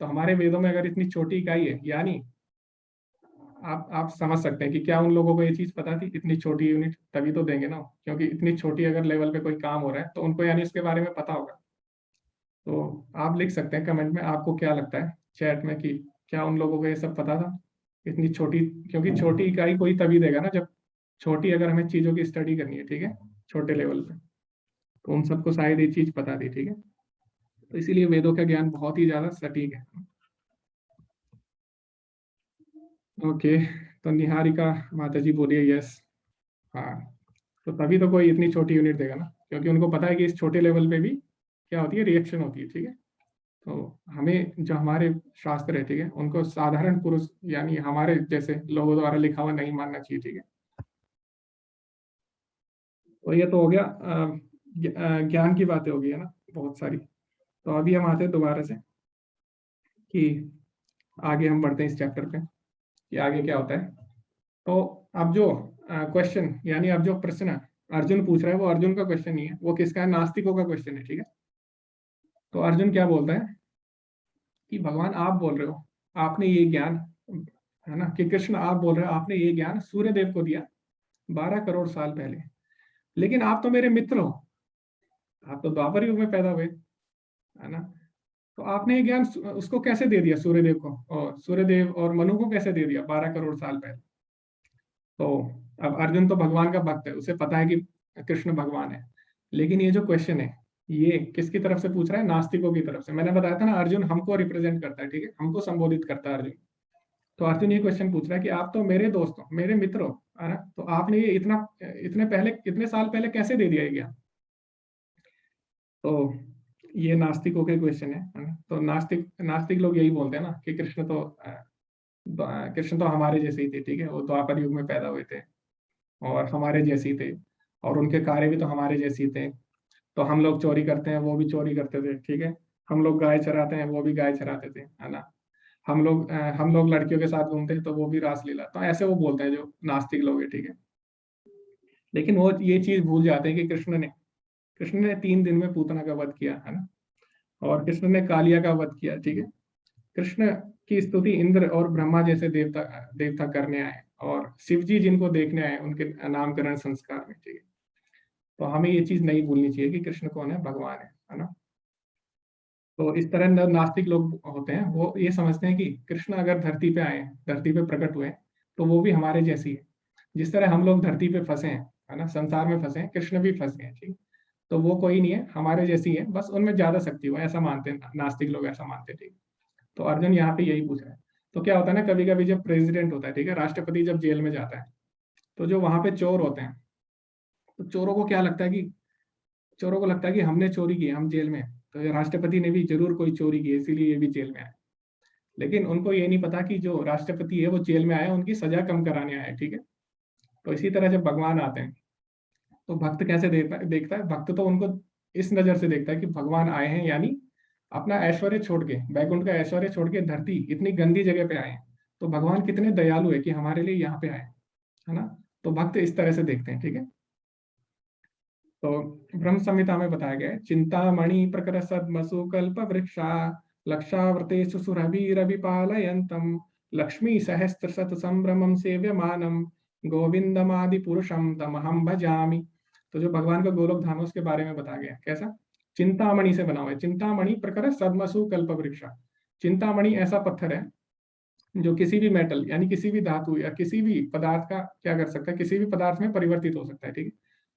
तो हमारे वेदों में अगर इतनी छोटी इकाई है, यानी आप समझ सकते हैं कि क्या उन लोगों को ये चीज पता थी, इतनी छोटी यूनिट तभी तो देंगे ना, क्योंकि इतनी छोटी अगर लेवल पे कोई काम हो रहा है तो उनको यानी इसके बारे में पता होगा। तो आप लिख सकते हैं कमेंट में आपको क्या लगता है चैट में, कि क्या उन लोगों को ये सब पता था इतनी छोटी, क्योंकि छोटी इकाई कोई तभी देगा ना जब छोटी, अगर हमें चीजों की स्टडी करनी है, ठीक है, छोटे लेवल पे। तो उन सबको शायद ये चीज पता थी, ठीक है। तो इसीलिए वेदों का ज्ञान बहुत ही ज्यादा सटीक है। ओके, तो निहारिका माता जी बोलिए यस। हाँ, तो तभी तो कोई इतनी छोटी यूनिट देगा ना, क्योंकि उनको पता है कि इस छोटे लेवल पे भी क्या होती है, रिएक्शन होती है, ठीक है। तो हमें जो हमारे शास्त्र है, ठीक है, उनको साधारण पुरुष यानी हमारे जैसे लोगों द्वारा लिखा हुआ नहीं मानना चाहिए, ठीक है। तो ये तो हो गया ज्ञान की बातें हो गई है ना बहुत सारी। तो अभी हम आते हैं दोबारा से कि आगे हम बढ़ते हैं इस चैप्टर पे कि आगे क्या होता है। तो अब जो क्वेश्चन यानी अब जो प्रश्न अर्जुन पूछ रहा है वो अर्जुन का क्वेश्चन नहीं है, वो किसका है, नास्तिकों का क्वेश्चन है, ठीक है। तो अर्जुन क्या बोलता है कि भगवान आप बोल रहे हो, आपने ये ज्ञान, है ना, कि कृष्ण आप बोल रहे हो आपने ये ज्ञान सूर्य देव को दिया 12 करोड़ साल पहले, लेकिन आप तो मेरे मित्र हो, आप तो द्वापर युग में पैदा हुए, है ना। तो आपने ये ज्ञान उसको कैसे दे दिया, सूर्यदेव को, और सूर्यदेव और मनु को कैसे दे दिया 12 करोड़ साल पहले। तो अब अर्जुन तो भगवान का भक्त है, उसे पता है कि कृष्ण भगवान है, लेकिन ये जो क्वेश्चन है ये किसकी तरफ से पूछ रहा है, नास्तिकों की तरफ से। मैंने बताया था ना अर्जुन हमको रिप्रेजेंट करता है, ठीक है, हमको संबोधित करता है अर्जुन। तो अर्जुन ये क्वेश्चन पूछ रहा है कि आप तो मेरे दोस्त हो, मेरे मित्र हो, है ना, तो आपने ये इतने साल पहले कैसे दे दिया ये ज्ञान। तो ये नास्तिकों के क्वेश्चन है ना। तो नास्तिक नास्तिक लोग यही बोलते हैं ना कि कृष्ण तो हमारे जैसे ही थे, ठीक है, वो द्वापर युग में पैदा हुए थे और हमारे जैसे ही थे, और उनके कार्य भी तो हमारे जैसे ही थे। तो हम लोग चोरी करते हैं वो भी चोरी करते थे, ठीक है, हम लोग गाय चराते हैं वो भी गाय चराते थे, है ना, हम लोग लड़कियों के साथ घूमते हैं तो वो भी रासलीला। तो ऐसे वो बोलते हैं जो नास्तिक लोग हैं, ठीक है। लेकिन वो ये चीज भूल जाते हैं कि कृष्ण ने 3 दिन में पूतना का वध किया, है ना, और कृष्ण ने कालिया का वध किया, ठीक है। कृष्ण की स्तुति इंद्र और ब्रह्मा जैसे देवता देवता करने आए, और शिव जी जिनको देखने आए उनके नामकरण संस्कार में, ठीक है। तो हमें ये चीज नहीं भूलनी चाहिए कि कृष्ण कौन है, भगवान है ना। तो इस तरह नास्तिक लोग होते हैं, वो ये समझते हैं कि कृष्ण अगर धरती पे आए, धरती पे प्रकट हुए, तो वो भी हमारे जैसी है। जिस तरह हम लोग धरती पे फंसे हैं, है ना, संसार में फंसे हैं, कृष्ण भी फंसे हैं, ठीक। तो वो कोई नहीं है, हमारे जैसी है, बस उनमें ज्यादा शक्ति हो, ऐसा मानते हैं नास्तिक लोग, ऐसा मानते हैं, ठीक। तो अर्जुन यहाँ पे यही पूछ रहा है। तो क्या होता है ना, कभी कभी जब प्रेसिडेंट होता है, ठीक है, राष्ट्रपति जब जेल में जाता है, तो जो वहां पे चोर होते हैं, तो चोरों को क्या लगता है कि चोरों को लगता है कि हमने चोरी की, हम जेल में हैं, तो ये राष्ट्रपति ने भी जरूर कोई चोरी की है, इसीलिए ये भी जेल में आए। लेकिन उनको ये नहीं पता कि जो राष्ट्रपति है वो जेल में आया उनकी सजा कम कराने आया है, ठीक है। तो इसी तरह जब भगवान आते हैं तो भक्त कैसे देखता है, भक्त तो उनको इस नजर से देखता है कि भगवान आए हैं, यानी अपना ऐश्वर्य छोड़ के, बैकुंठ का ऐश्वर्य छोड़ के धरती इतनी गंदी जगह पे आए हैं, तो भगवान कितने दयालु है कि हमारे लिए यहाँ पे आए, है ना। तो भक्त इस तरह से देखते हैं, ठीक है। तो ब्रह्म संहिता में बताया गया है, चिंतामणि प्रकर सद्मसु कल्प वृक्षा लक्षावृतेषु सुरभिरभिपालयन्तम लक्ष्मी सहस्त्र शत संभ्रमम सेव्यमानम गोविंदमादि पुरुषम तमहम भजामि। तो जो भगवान का गोलोक धाम है उसके बारे में बताया गया है। कैसा, चिंतामणि से बना हुआ है, चिंतामणि प्रकर सद्मसु कल्प वृक्षा। चिंतामणि ऐसा पत्थर है जो किसी भी मेटल यानी किसी भी धातु या किसी भी पदार्थ का क्या कर सकता है, किसी भी पदार्थ में परिवर्तित हो सकता है, ठीक है।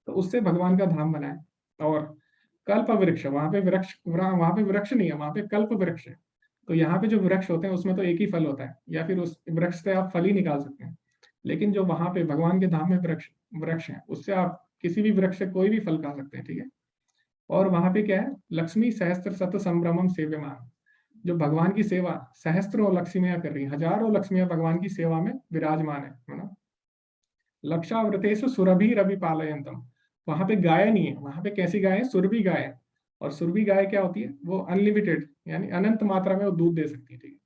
तो उससे भगवान का धाम बना है। और कल्प वृक्ष, वहां पे वृक्ष नहीं है, वहां पे कल्प वृक्ष है। तो यहाँ पे जो वृक्ष होते हैं उसमें तो एक ही फल होता है, या फिर उस वृक्ष से आप फल ही निकाल सकते हैं। लेकिन जो वहां पे भगवान के धाम में वृक्ष वृक्ष है, उससे आप किसी भी वृक्ष से कोई भी फल खा सकते हैं, ठीक है। और वहां पे क्या है, लक्ष्मी सहस्त्र शत संभ्रमम सेव्यमान। जो भगवान की सेवा सहस्त्रों लक्ष्मियां कर रही हैं, हजारों लक्ष्मियां भगवान की सेवा में विराजमान है ना। लक्षावृतेषु सुरभि रवि पालयंतम। वहां पे गाय नहीं है, वहां पे कैसी गाय है, सुरभि गाय है। और सुरभि गाय क्या होती है, वो अनलिमिटेड यानी अनंत मात्रा में वो दूध दे सकती है, ठीक है।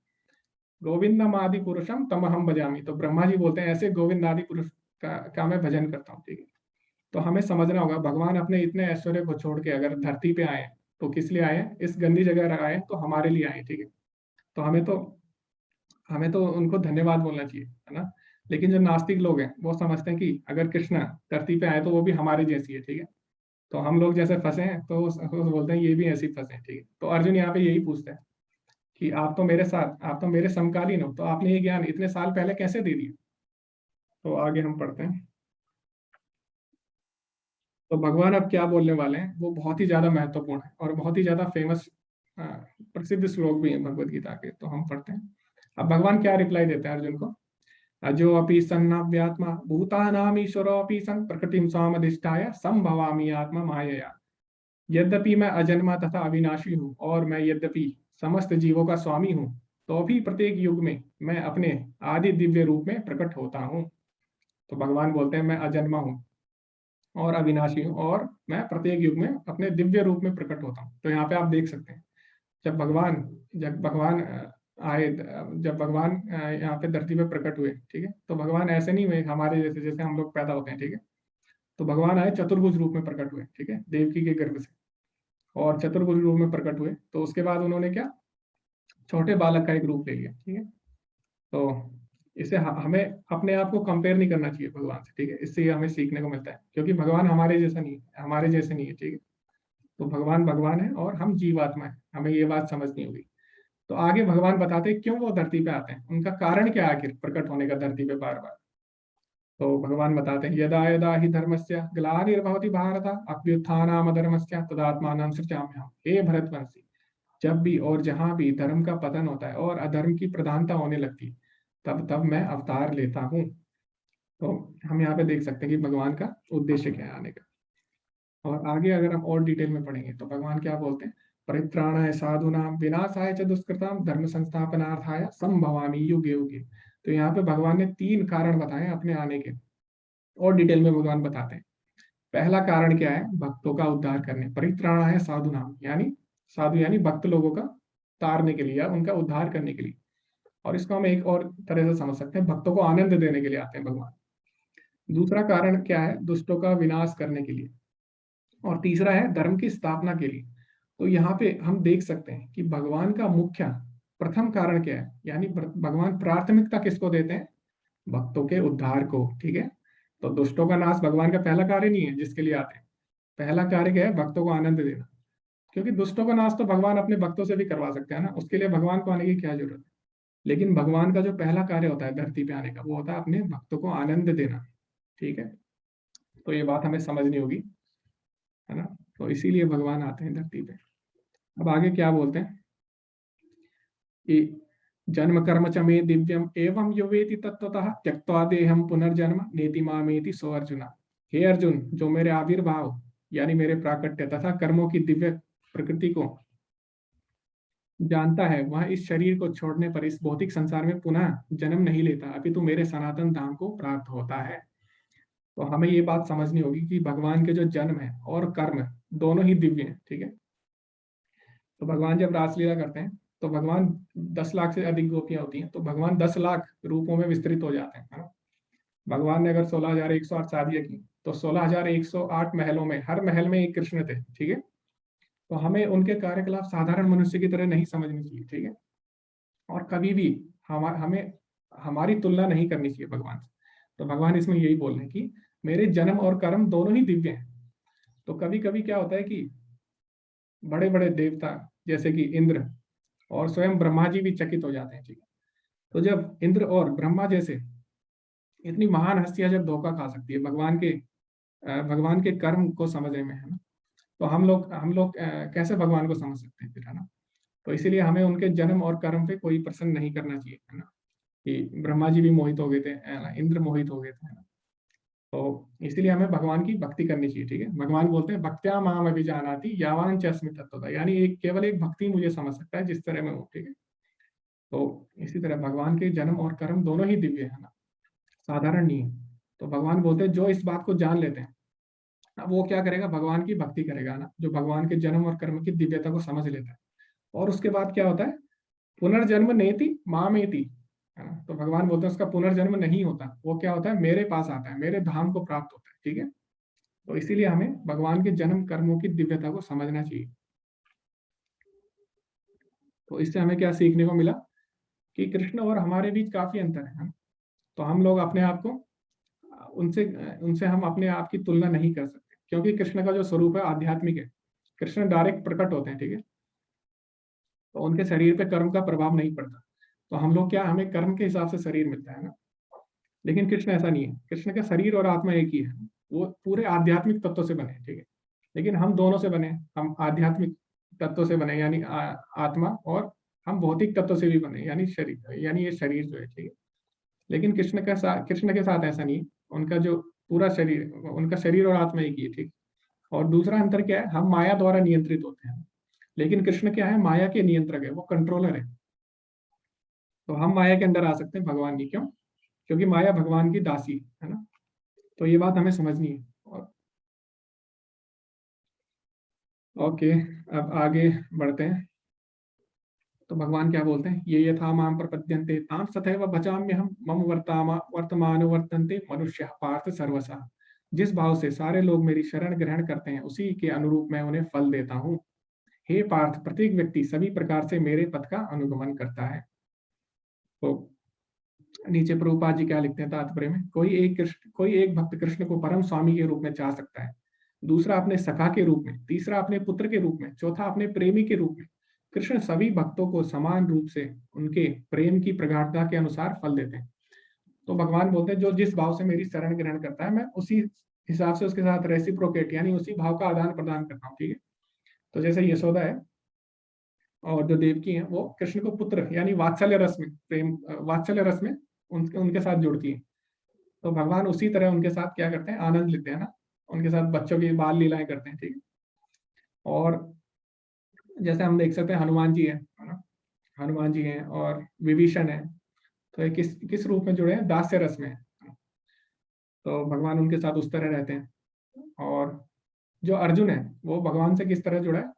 गोविंदम आदि पुरुषम तमहम भजामि। तो ब्रह्मा जी बोलते हैं ऐसे गोविंद आदि पुरुष का मैं भजन करता हूँ, ठीक है। तो हमें समझना होगा भगवान अपने इतने ऐश्वर्य को छोड़ के अगर धरती पे आए तो किस लिए आए हैं, इस गंदी जगह आए तो हमारे लिए आए, ठीक है। तो हमें तो उनको धन्यवाद बोलना चाहिए, है ना। लेकिन जो नास्तिक लोग हैं वो समझते हैं कि अगर कृष्ण धरती पे आए तो वो भी हमारे जैसी है, ठीक है। तो हम लोग जैसे फंसे हैं तो वो बोलते हैं ये भी ऐसे ही फंसे हैं, ठीक है। तो अर्जुन यहाँ पे यही पूछता है कि आप तो मेरे समकालीन हो, तो आपने ये ज्ञान इतने साल पहले कैसे दे दिया। तो आगे हम पढ़ते हैं। तो भगवान अब क्या बोलने वाले हैं वो बहुत ही ज्यादा महत्वपूर्ण है और बहुत ही ज्यादा फेमस प्रसिद्ध श्लोक भी है भगवत गीता के। तो हम पढ़ते हैं। अब भगवान क्या रिप्लाई देते हैं अर्जुन को। अजो अपि सन्नाव्यात्मा भूतानाम ईश्वरोऽपि सन् प्रकृतिं स्वामधिष्ठाय संभवामि आत्मा मायया। यद्यपि मैं अजन्मा तथा अविनाशी हूँ और मैं यद्यपि समस्त जीवों का स्वामी हूँ, तो भी प्रत्येक युग में मैं अपने आदि दिव्य रूप में प्रकट होता हूँ। तो भगवान बोलते हैं मैं अजन्मा हूँ और अविनाशी हूँ, और मैं प्रत्येक युग में अपने दिव्य रूप में प्रकट होता हूँ। तो यहाँ पे आप देख सकते हैं, जब भगवान आए, जब भगवान यहाँ पे धरती पे प्रकट हुए, ठीक है, तो भगवान ऐसे नहीं हुए हमारे जैसे, जैसे हम लोग पैदा होते हैं, ठीक है। तो भगवान आए चतुर्भुज रूप में प्रकट हुए, ठीक है, देवकी के गर्भ से, और चतुर्भुज रूप में प्रकट हुए। तो उसके बाद उन्होंने क्या, छोटे बालक का एक रूप ले लिया, ठीक है। तो इससे हमें अपने आप को कंपेयर नहीं करना चाहिए भगवान से, ठीक है। इससे ये हमें सीखने को मिलता है, क्योंकि भगवान हमारे जैसा नहीं है, हमारे जैसे नहीं है, ठीक है। तो भगवान भगवान है और हम जीवात्मा है, हमें ये बात समझनी होगी। तो आगे भगवान बताते हैं क्यों वो धरती पे आते हैं, उनका कारण क्या है आखिर प्रकट होने का धरती पे बार बार। तो भगवान बताते हैं, यदा यदा ही धर्मस्य ग्लानिर्भवति भारत अभ्युत्थानम् अधर्मस्य तदात्मानं सृजाम्यहम्। हे भरतवंशी, जब भी और जहां भी धर्म का पतन होता है और अधर्म की प्रधानता होने लगती है, तब तब मैं अवतार लेता हूँ। तो हम यहाँ पे देख सकते हैं कि भगवान का उद्देश्य क्या है आने का। और आगे अगर हम और डिटेल में पढ़ेंगे तो भगवान क्या बोलते हैं, परित्राणाय साधूनां विनाशाय च दुष्कृतां धर्म संस्थापनार्थाय संभवामि युगे युगे। तो यहाँ पे भगवान ने 3 कारण बताए अपने आने के, और डिटेल में भगवान बताते हैं। पहला कारण क्या है, भक्तों का उद्धार करने, परित्राणाय साधूनां, यानी साधु यानी भक्त लोगों का तारने के लिए या उनका उद्धार करने के लिए। और इसको हम एक और तरह से समझ सकते हैं, भक्तों को आनंद देने के लिए आते हैं भगवान। दूसरा कारण क्या है, दुष्टों का विनाश करने के लिए। और तीसरा है धर्म की स्थापना के लिए। तो यहाँ पे हम देख सकते हैं कि भगवान का मुख्य प्रथम कारण क्या है, यानी भगवान प्राथमिकता किसको देते हैं, भक्तों के उद्धार को, ठीक है। तो दुष्टों का नाश भगवान का पहला कार्य नहीं है जिसके लिए आते हैं। पहला कार्य क्या है, भक्तों को आनंद देना। क्योंकि दुष्टों का नाश तो भगवान अपने भक्तों से भी करवा सकते हैं ना, उसके लिए भगवान को आने की क्या जरूरत है। लेकिन भगवान का जो पहला कार्य होता है धरती पे आने का, वो होता है अपने भक्तों को आनंद देना, ठीक है। तो ये बात हमें समझनी होगी, है ना। तो इसीलिए भगवान आते हैं धरती पे। अब आगे क्या बोलते हैं कि जन्म कर्म च मे दिव्यम एवं यो वेति तत्वतः त्यक्त्वा देहम पुनर्जन्म नेति मामेति सो अर्जुना। हे अर्जुन, जो मेरे आविर्भाव यानी मेरे प्राकट्य तथा कर्मों की दिव्य प्रकृति को जानता है, वह इस शरीर को छोड़ने पर इस भौतिक संसार में पुनः जन्म नहीं लेता, अपितु मेरे सनातन धाम को प्राप्त होता है। तो हमें ये बात समझनी होगी कि भगवान के जो जन्म है और कर्म दोनों ही दिव्य हैं, ठीक है। तो भगवान जब रासलीला करते हैं तो भगवान 10 लाख से अधिक गोपियां होती हैं, तो भगवान 10 लाख रूपों में विस्तृत हो जाते हैं, है ना। भगवान ने अगर 16,108 शादियां की, तो 16,108 महलों में हर महल में एक कृष्ण थे, ठीक है। तो हमें उनके कार्यकलाप साधारण मनुष्य की तरह नहीं समझनी चाहिए, ठीक है। और कभी भी हमें हमारी तुलना नहीं करनी चाहिए भगवान से। तो भगवान इसमें यही बोल रहे हैं कि मेरे जन्म और कर्म दोनों ही दिव्य हैं। तो कभी कभी क्या होता है कि बड़े बड़े देवता जैसे कि इंद्र और स्वयं ब्रह्मा जी भी चकित हो जाते हैं, ठीक है। तो जब इंद्र और ब्रह्मा जैसे इतनी महान हस्तियां जब धोखा खा सकती है भगवान के कर्म को समझने में, है ना, तो हम लोग कैसे भगवान को समझ सकते हैं फिर, है ना। तो इसीलिए हमें उनके जन्म और कर्म पे कोई प्रश्न नहीं करना चाहिए, है ना, कि ब्रह्मा जी भी मोहित हो गए थे, है ना, इंद्र मोहित हो गए थे, है ना। तो इसीलिए हमें भगवान की भक्ति करनी चाहिए, ठीक है। भगवान बोलते हैं भक्त्या माम अभिजानाति यावान च अस्मि तत्त्वतः, यानी केवल एक भक्ति मुझे समझ सकता है जिस तरह मैं हूँ, ठीक है। तो इसी तरह भगवान के जन्म और कर्म दोनों ही दिव्य है ना, साधारण नहीं है। तो भगवान बोलते हैं जो इस बात को जान लेते हैं, अब वो क्या करेगा, भगवान की भक्ति करेगा ना, जो भगवान के जन्म और कर्म की दिव्यता को समझ लेता है। और उसके बाद क्या होता है, पुनर्जन्म नेति मामेति, है ना। तो भगवान बोलते हैं उसका पुनर्जन्म नहीं होता, वो क्या होता है, मेरे पास आता है, मेरे धाम को प्राप्त होता है, ठीक है। तो इसीलिए हमें भगवान के जन्म कर्मों की दिव्यता को समझना चाहिए। तो इससे हमें क्या सीखने को मिला कि कृष्ण और हमारे बीच काफी अंतर है। तो हम लोग अपने आप को उनसे उनसे हम अपने आप की तुलना नहीं कर सकते, क्योंकि कृष्ण का जो स्वरूप है आध्यात्मिक है। कृष्ण डायरेक्ट प्रकट होते हैं, ठीक है। तो उनके शरीर पे कर्म का प्रभाव नहीं पड़ता। तो हम लोग क्या, हमें कर्म के हिसाब से शरीर मिलता है ना। लेकिन कृष्ण ऐसा नहीं है, कृष्ण का शरीर और आत्मा एक ही है, वो पूरे आध्यात्मिक तत्वों से बने, ठीक है। लेकिन हम दोनों से बने, हम आध्यात्मिक तत्वों से बने यानी आत्मा, और हम भौतिक तत्वों से भी बने यानी शरीर, यानी ये शरीर जो है, ठीक है। लेकिन कृष्ण के साथ ऐसा नहीं है। उनका जो पूरा शरीर, उनका शरीर और आत्मा एक ही है, ठीक। और दूसरा अंतर क्या है, हम माया द्वारा नियंत्रित होते हैं, लेकिन कृष्ण क्या है, माया के नियंत्रक है, वो कंट्रोलर है। तो हम माया के अंदर आ सकते हैं भगवान की, क्यों? क्योंकि माया भगवान की दासी है ना। तो ये बात हमें समझनी है। ओके, अब आगे बढ़ते हैं। तो भगवान क्या बोलते हैं, ये यथा माम प्रपद्यन्ते तां तथैव भजाम्यहम् मम वर्तमान वर्तन्ते मनुष्य पार्थ सर्वसा। जिस भाव से सारे लोग मेरी शरण ग्रहण करते हैं उसी के अनुरूप मैं उन्हें फल देता हूँ। हे पार्थ, प्रत्येक व्यक्ति सभी प्रकार से मेरे पथ का अनुगमन करता है। तो नीचे प्रभुपाद जी क्या लिखते हैं तात्पर्य में, कोई एक भक्त कृष्ण को परम स्वामी के रूप में चाह सकता है, दूसरा अपने सखा के रूप में, तीसरा अपने पुत्र के रूप में, चौथा अपने प्रेमी के रूप में। कृष्ण सभी भक्तों को समान रूप से उनके प्रेम की प्रगाढ़ता के अनुसार फल देते हैं। तो भगवान बोलते हैं जो जिस भाव से मेरी शरण ग्रहण करता है मैं उसी हिसाब से उसके साथ रेसिप्रोकेट यानी उसी भाव का आदान प्रदान करता हूँ, ठीक है। तो जैसे यशोदा है और जो देवकी है वो कृष्ण को पुत्र यानी वात्सल्य रस में, प्रेम वात्सल्य रस में उनके साथ जुड़ती है। तो भगवान उसी तरह उनके साथ क्या करते हैं, आनंद लेते हैं ना, उनके साथ बच्चों की बाल लीलाएं करते हैं, ठीक है। और जैसे हम देख सकते हैं हनुमान जी है ना, हनुमान जी हैं और विभीषण है, तो ये किस किस रूप में जुड़े हैं, दास्य रस में है। तो भगवान उनके साथ उस तरह रहते हैं। और जो अर्जुन है वो भगवान से किस तरह जुड़ा है,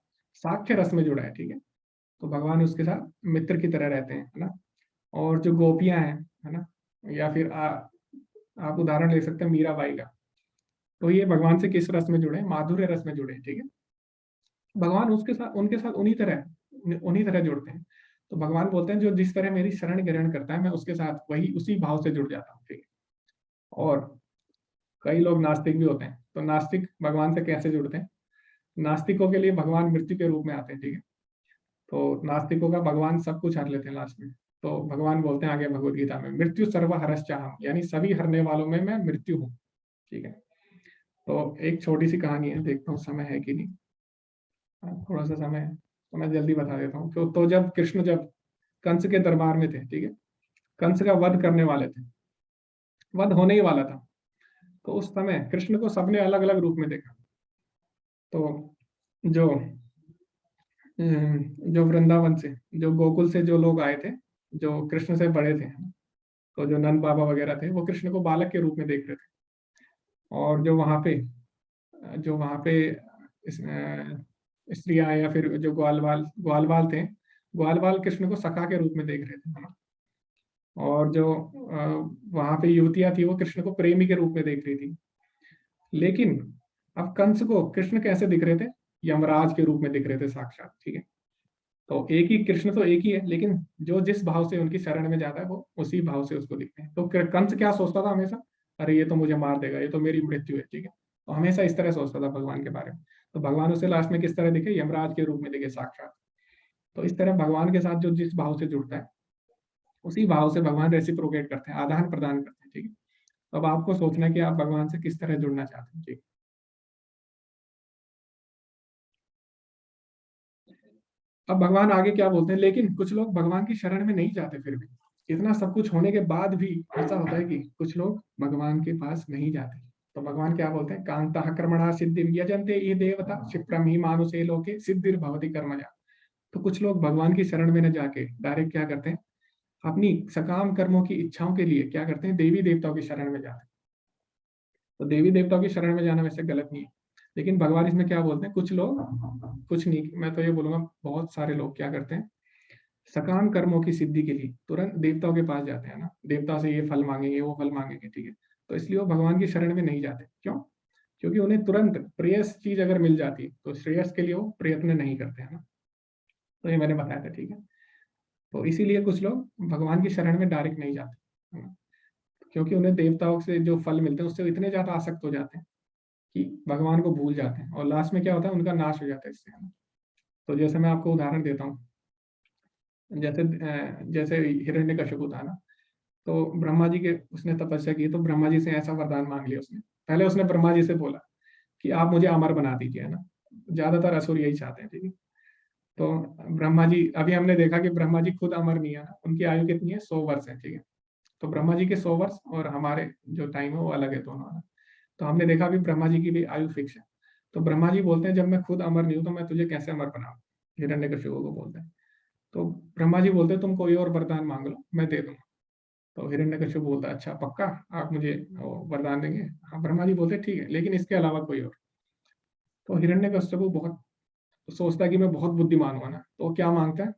साख्य रस में जुड़ा है, ठीक है। तो भगवान उसके साथ मित्र की तरह रहते हैं, है ना। और जो गोपियां हैं, है ना, या फिर आप उदाहरण ले सकते हैं मीराबाई का, तो ये भगवान से किस रस में जुड़े हैं, माधुर्य रस में जुड़े हैं, ठीक है। भगवान उसके साथ उनके साथ उन्हीं तरह जुड़ते हैं। तो भगवान बोलते हैं जो जिस तरह मेरी शरण ग्रहण करता है मैं उसके साथ वही उसी भाव से जुड़ जाता हूँ, ठीक है। और कई लोग नास्तिक भी होते हैं, तो नास्तिक भगवान से कैसे जुड़ते हैं, नास्तिकों के लिए भगवान मृत्यु के रूप में आते हैं, ठीक है। तो नास्तिकों का भगवान सब कुछ हर लेते हैं लास्ट में। तो भगवान बोलते हैं आगे भगवत गीता में, मृत्यु सर्व हरश्चाहम, यानी सभी हरने वालों में मैं मृत्यु हूँ, ठीक है। तो एक छोटी सी कहानी है, देखता हूँ समय है कि नहीं। थोड़ा सा समय है तो मैं जल्दी बता देता हूँ। तो जब कृष्ण जब कंस के दरबार में थे, ठीक है, कंस का वध करने वाले थे, वध होने ही वाला था, तो उस समय कृष्ण को सबने अलग अलग रूप में देखा। तो जो जो वृंदावन से, जो गोकुल से जो लोग आए थे, जो कृष्ण से बड़े थे, तो जो नंद बाबा वगैरह थे वो कृष्ण को बालक के रूप में देख रहे थे। और जो वहाँ पे स्त्रियां या फिर जो ग्वालवाल थे, ग्वालवाल कृष्ण को सखा के रूप में देख रहे थे, है ना। और जो वहां पे युवतियां थी वो कृष्ण को प्रेमी के रूप में देख रही थी। लेकिन अब कंस को कृष्ण कैसे दिख रहे थे, यमराज के रूप में दिख रहे थे साक्षात, ठीक है। तो एक ही कृष्ण तो एक ही है, लेकिन जो जिस भाव से उनकी शरण में जाता है वो उसी भाव से उसको दिखते हैं। तो कंस क्या सोचता था हमेशा, अरे ये तो मुझे मार देगा, ये तो मेरी मृत्यु है, ठीक है। तो हमेशा इस तरह सोचता था भगवान के बारे में। तो भगवान उसे लास्ट में किस तरह दिखे, यमराज के रूप में दिखे साक्षात। तो इस तरह भगवान के साथ जो जिस भाव से जुड़ता है उसी भाव से भगवान रेसिप्रोकेट करते हैं, आदान प्रदान करते हैं, ठीक है। तो अब आपको सोचना है कि आप भगवान से किस तरह जुड़ना चाहते हैं, ठीक है। अब भगवान आगे क्या बोलते हैं, लेकिन कुछ लोग भगवान की शरण में नहीं जाते, फिर भी इतना सब कुछ होने के बाद भी ऐसा होता है कि कुछ लोग भगवान के पास नहीं जाते। तो भगवान क्या बोलते हैं, कांता कर्मणा सिद्धि यजन्ते ये देवता क्षिप्रम ही मानुषे लोके सिद्धिर भवति कर्मजा। तो कुछ लोग भगवान की शरण में न जाके डायरेक्ट क्या करते हैं, अपनी सकाम कर्मों की इच्छाओं के लिए क्या करते हैं, देवी देवताओं की शरण में जाते हैं। तो देवी देवताओं की शरण में जाना वैसे गलत नहीं है, लेकिन भगवान इसमें क्या बोलते हैं, कुछ लोग, कुछ नहीं, मैं तो ये बोलूंगा बहुत सारे लोग क्या करते हैं, सकाम कर्मों की सिद्धि के लिए तुरंत देवताओं के पास जाते हैं ना, देवताओं से ये फल मांगेंगे वो फल मांगेंगे, ठीक है। तो इसलिए वो भगवान की शरण में नहीं जाते, क्यों? क्योंकि उन्हें तुरंत प्रेयस चीज अगर मिल जाती है तो श्रेयस के लिए वो प्रयत्न नहीं करते हैं ना। तो ये मैंने बताया था, ठीक है। तो इसीलिए कुछ लोग भगवान की शरण में डायरेक्ट नहीं जाते, है ना। क्योंकि उन्हें देवताओं से जो फल मिलते हैं उससे इतने ज्यादा आसक्त हो जाते हैं कि भगवान को भूल जाते हैं, और लास्ट में क्या होता है, उनका नाश हो जाता है इससे, है ना। तो जैसे मैं आपको उदाहरण देता हूँ, जैसे हिरण्यकशिपु था ना, तो ब्रह्मा जी के उसने तपस्या की, तो ब्रह्मा जी से ऐसा वरदान मांग लिया उसने। पहले उसने ब्रह्मा जी से बोला कि आप मुझे अमर बना दीजिए, है ना। ज्यादातर असुर यही चाहते हैं, ठीक है। तो ब्रह्मा जी, अभी हमने देखा कि ब्रह्मा जी खुद अमर नहीं है ना, उनकी आयु कितनी है, 100 वर्ष है, ठीक है। तो ब्रह्मा जी के 100 वर्ष और हमारे जो टाइम है वो अलग है दोनों, है ना। तो हमने देखा भी ब्रह्मा जी की भी आयु फिक्स है। तो ब्रह्मा जी बोलते हैं जब मैं खुद अमर नहीं हूं तो मैं तुझे कैसे अमर बनाऊं, हिरण्यकशिपु को बोलते हैं। तो ब्रह्मा जी बोलते हैं तुम कोई और वरदान मांग लो, मैं दे दूंगा। तो हिरण्यकशिपु बोलता है अच्छा पक्का आप मुझे वो वरदान देंगे? हाँ। ब्रह्मा जी बोलते हैं ठीक है, लेकिन इसके अलावा कोई और। तो हिरण्यकशिपु बहुत सोचता है कि मैं बहुत बुद्धिमान हुआ ना, तो वो क्या मांगता है?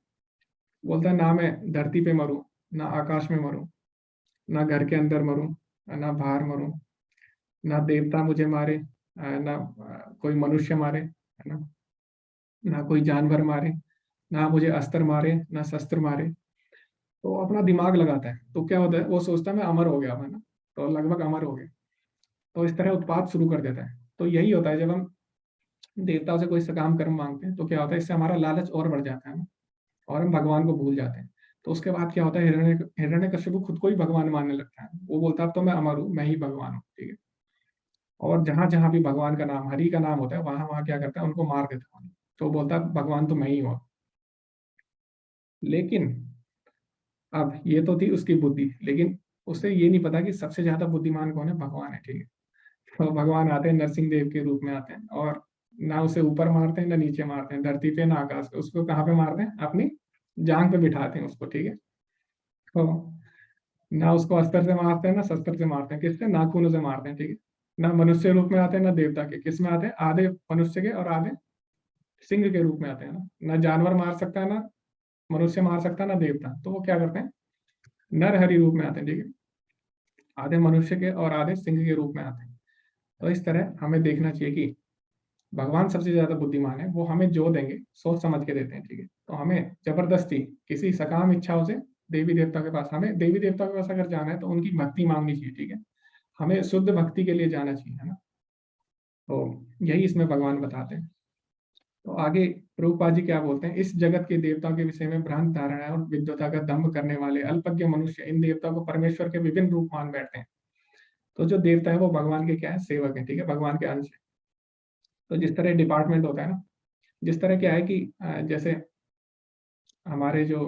बोलता है ना मैं धरती पे मरूं, ना आकाश में मरूं, ना घर के अंदर मरूं, ना बाहर मरूं, ना देवता मुझे मारे, ना कोई मनुष्य मारे, है ना कोई जानवर मारे, ना मुझे अस्त्र मारे, ना शस्त्र मारे। तो अपना दिमाग लगाता है, तो क्या होता है वो सोचता है मैं अमर हो गया, है ना, तो लगभग अमर हो गया। तो इस तरह उत्पात शुरू कर देता है। तो यही होता है जब हम देवताओं से कोई सकाम कर्म मांगते हैं, तो क्या होता है इससे हमारा लालच और बढ़ जाता है ना, और हम भगवान को भूल जाते हैं। तो उसके बाद क्या होता है, हिरण्यकशिपु खुद को ही भगवान मानने लगता है। वो बोलता है अब तो मैं अमर हूँ, मैं ही भगवान हूँ, ठीक है। और जहां जहां भी भगवान का नाम, हरि का नाम होता है, वहां वहां क्या करता है उनको मार देता है। तो बोलता है भगवान तो मैं ही हूँ। लेकिन अब ये तो थी उसकी बुद्धि, लेकिन उसे ये नहीं पता कि सबसे ज्यादा बुद्धिमान कौन है, भगवान है, ठीक है। तो भगवान आते हैं नरसिंह देव के रूप में आते हैं, और ना उसे ऊपर मारते हैं ना नीचे मारते हैं, धरती पे ना आकाश पे, उसको कहाँ पे मारते हैं, अपनी जांग पे बिठाते हैं उसको, ठीक है। तो ना उसको अस्त्र से मारते हैं ना शस्त्र से मारते हैं, किससे, नाखूनों से मारते हैं, ठीक है। ना मनुष्य रूप में आते हैं ना देवता के, किस में आते हैं, आधे मनुष्य के और आधे सिंह के रूप में आते हैं ना जानवर मार सकता है, ना मनुष्य मार सकता है, ना देवता। तो वो क्या करते हैं, नर हरि रूप में आते हैं, ठीक है। आधे मनुष्य के और आधे सिंह के रूप में आते हैं। तो इस तरह हमें देखना चाहिए कि भगवान सबसे ज्यादा बुद्धिमान है, वो हमें जो देंगे सोच समझ के देते हैं, ठीक है। तो हमें जबरदस्ती किसी सकाम इच्छाओं से देवी देवता के पास, हमें देवी देवता के पास अगर जाना है तो उनकी भक्ति मांगनी चाहिए, ठीक है। हमें शुद्ध भक्ति के लिए जाना चाहिए, है ना। तो यही इसमें भगवान बताते हैं। तो आगे प्रभुपाद जी क्या बोलते हैं, इस जगत के देवताओं के विषय में भ्रांत धारणा और विद्वता का दंभ करने वाले अल्पज्ञ मनुष्य इन देवताओं को परमेश्वर के विभिन्न रूप मान बैठते हैं। तो जो देवता है वो भगवान के क्या है, सेवक है, ठीक है, भगवान के अंश है। तो जिस तरह डिपार्टमेंट होता है ना, जिस तरह क्या है कि जैसे हमारे जो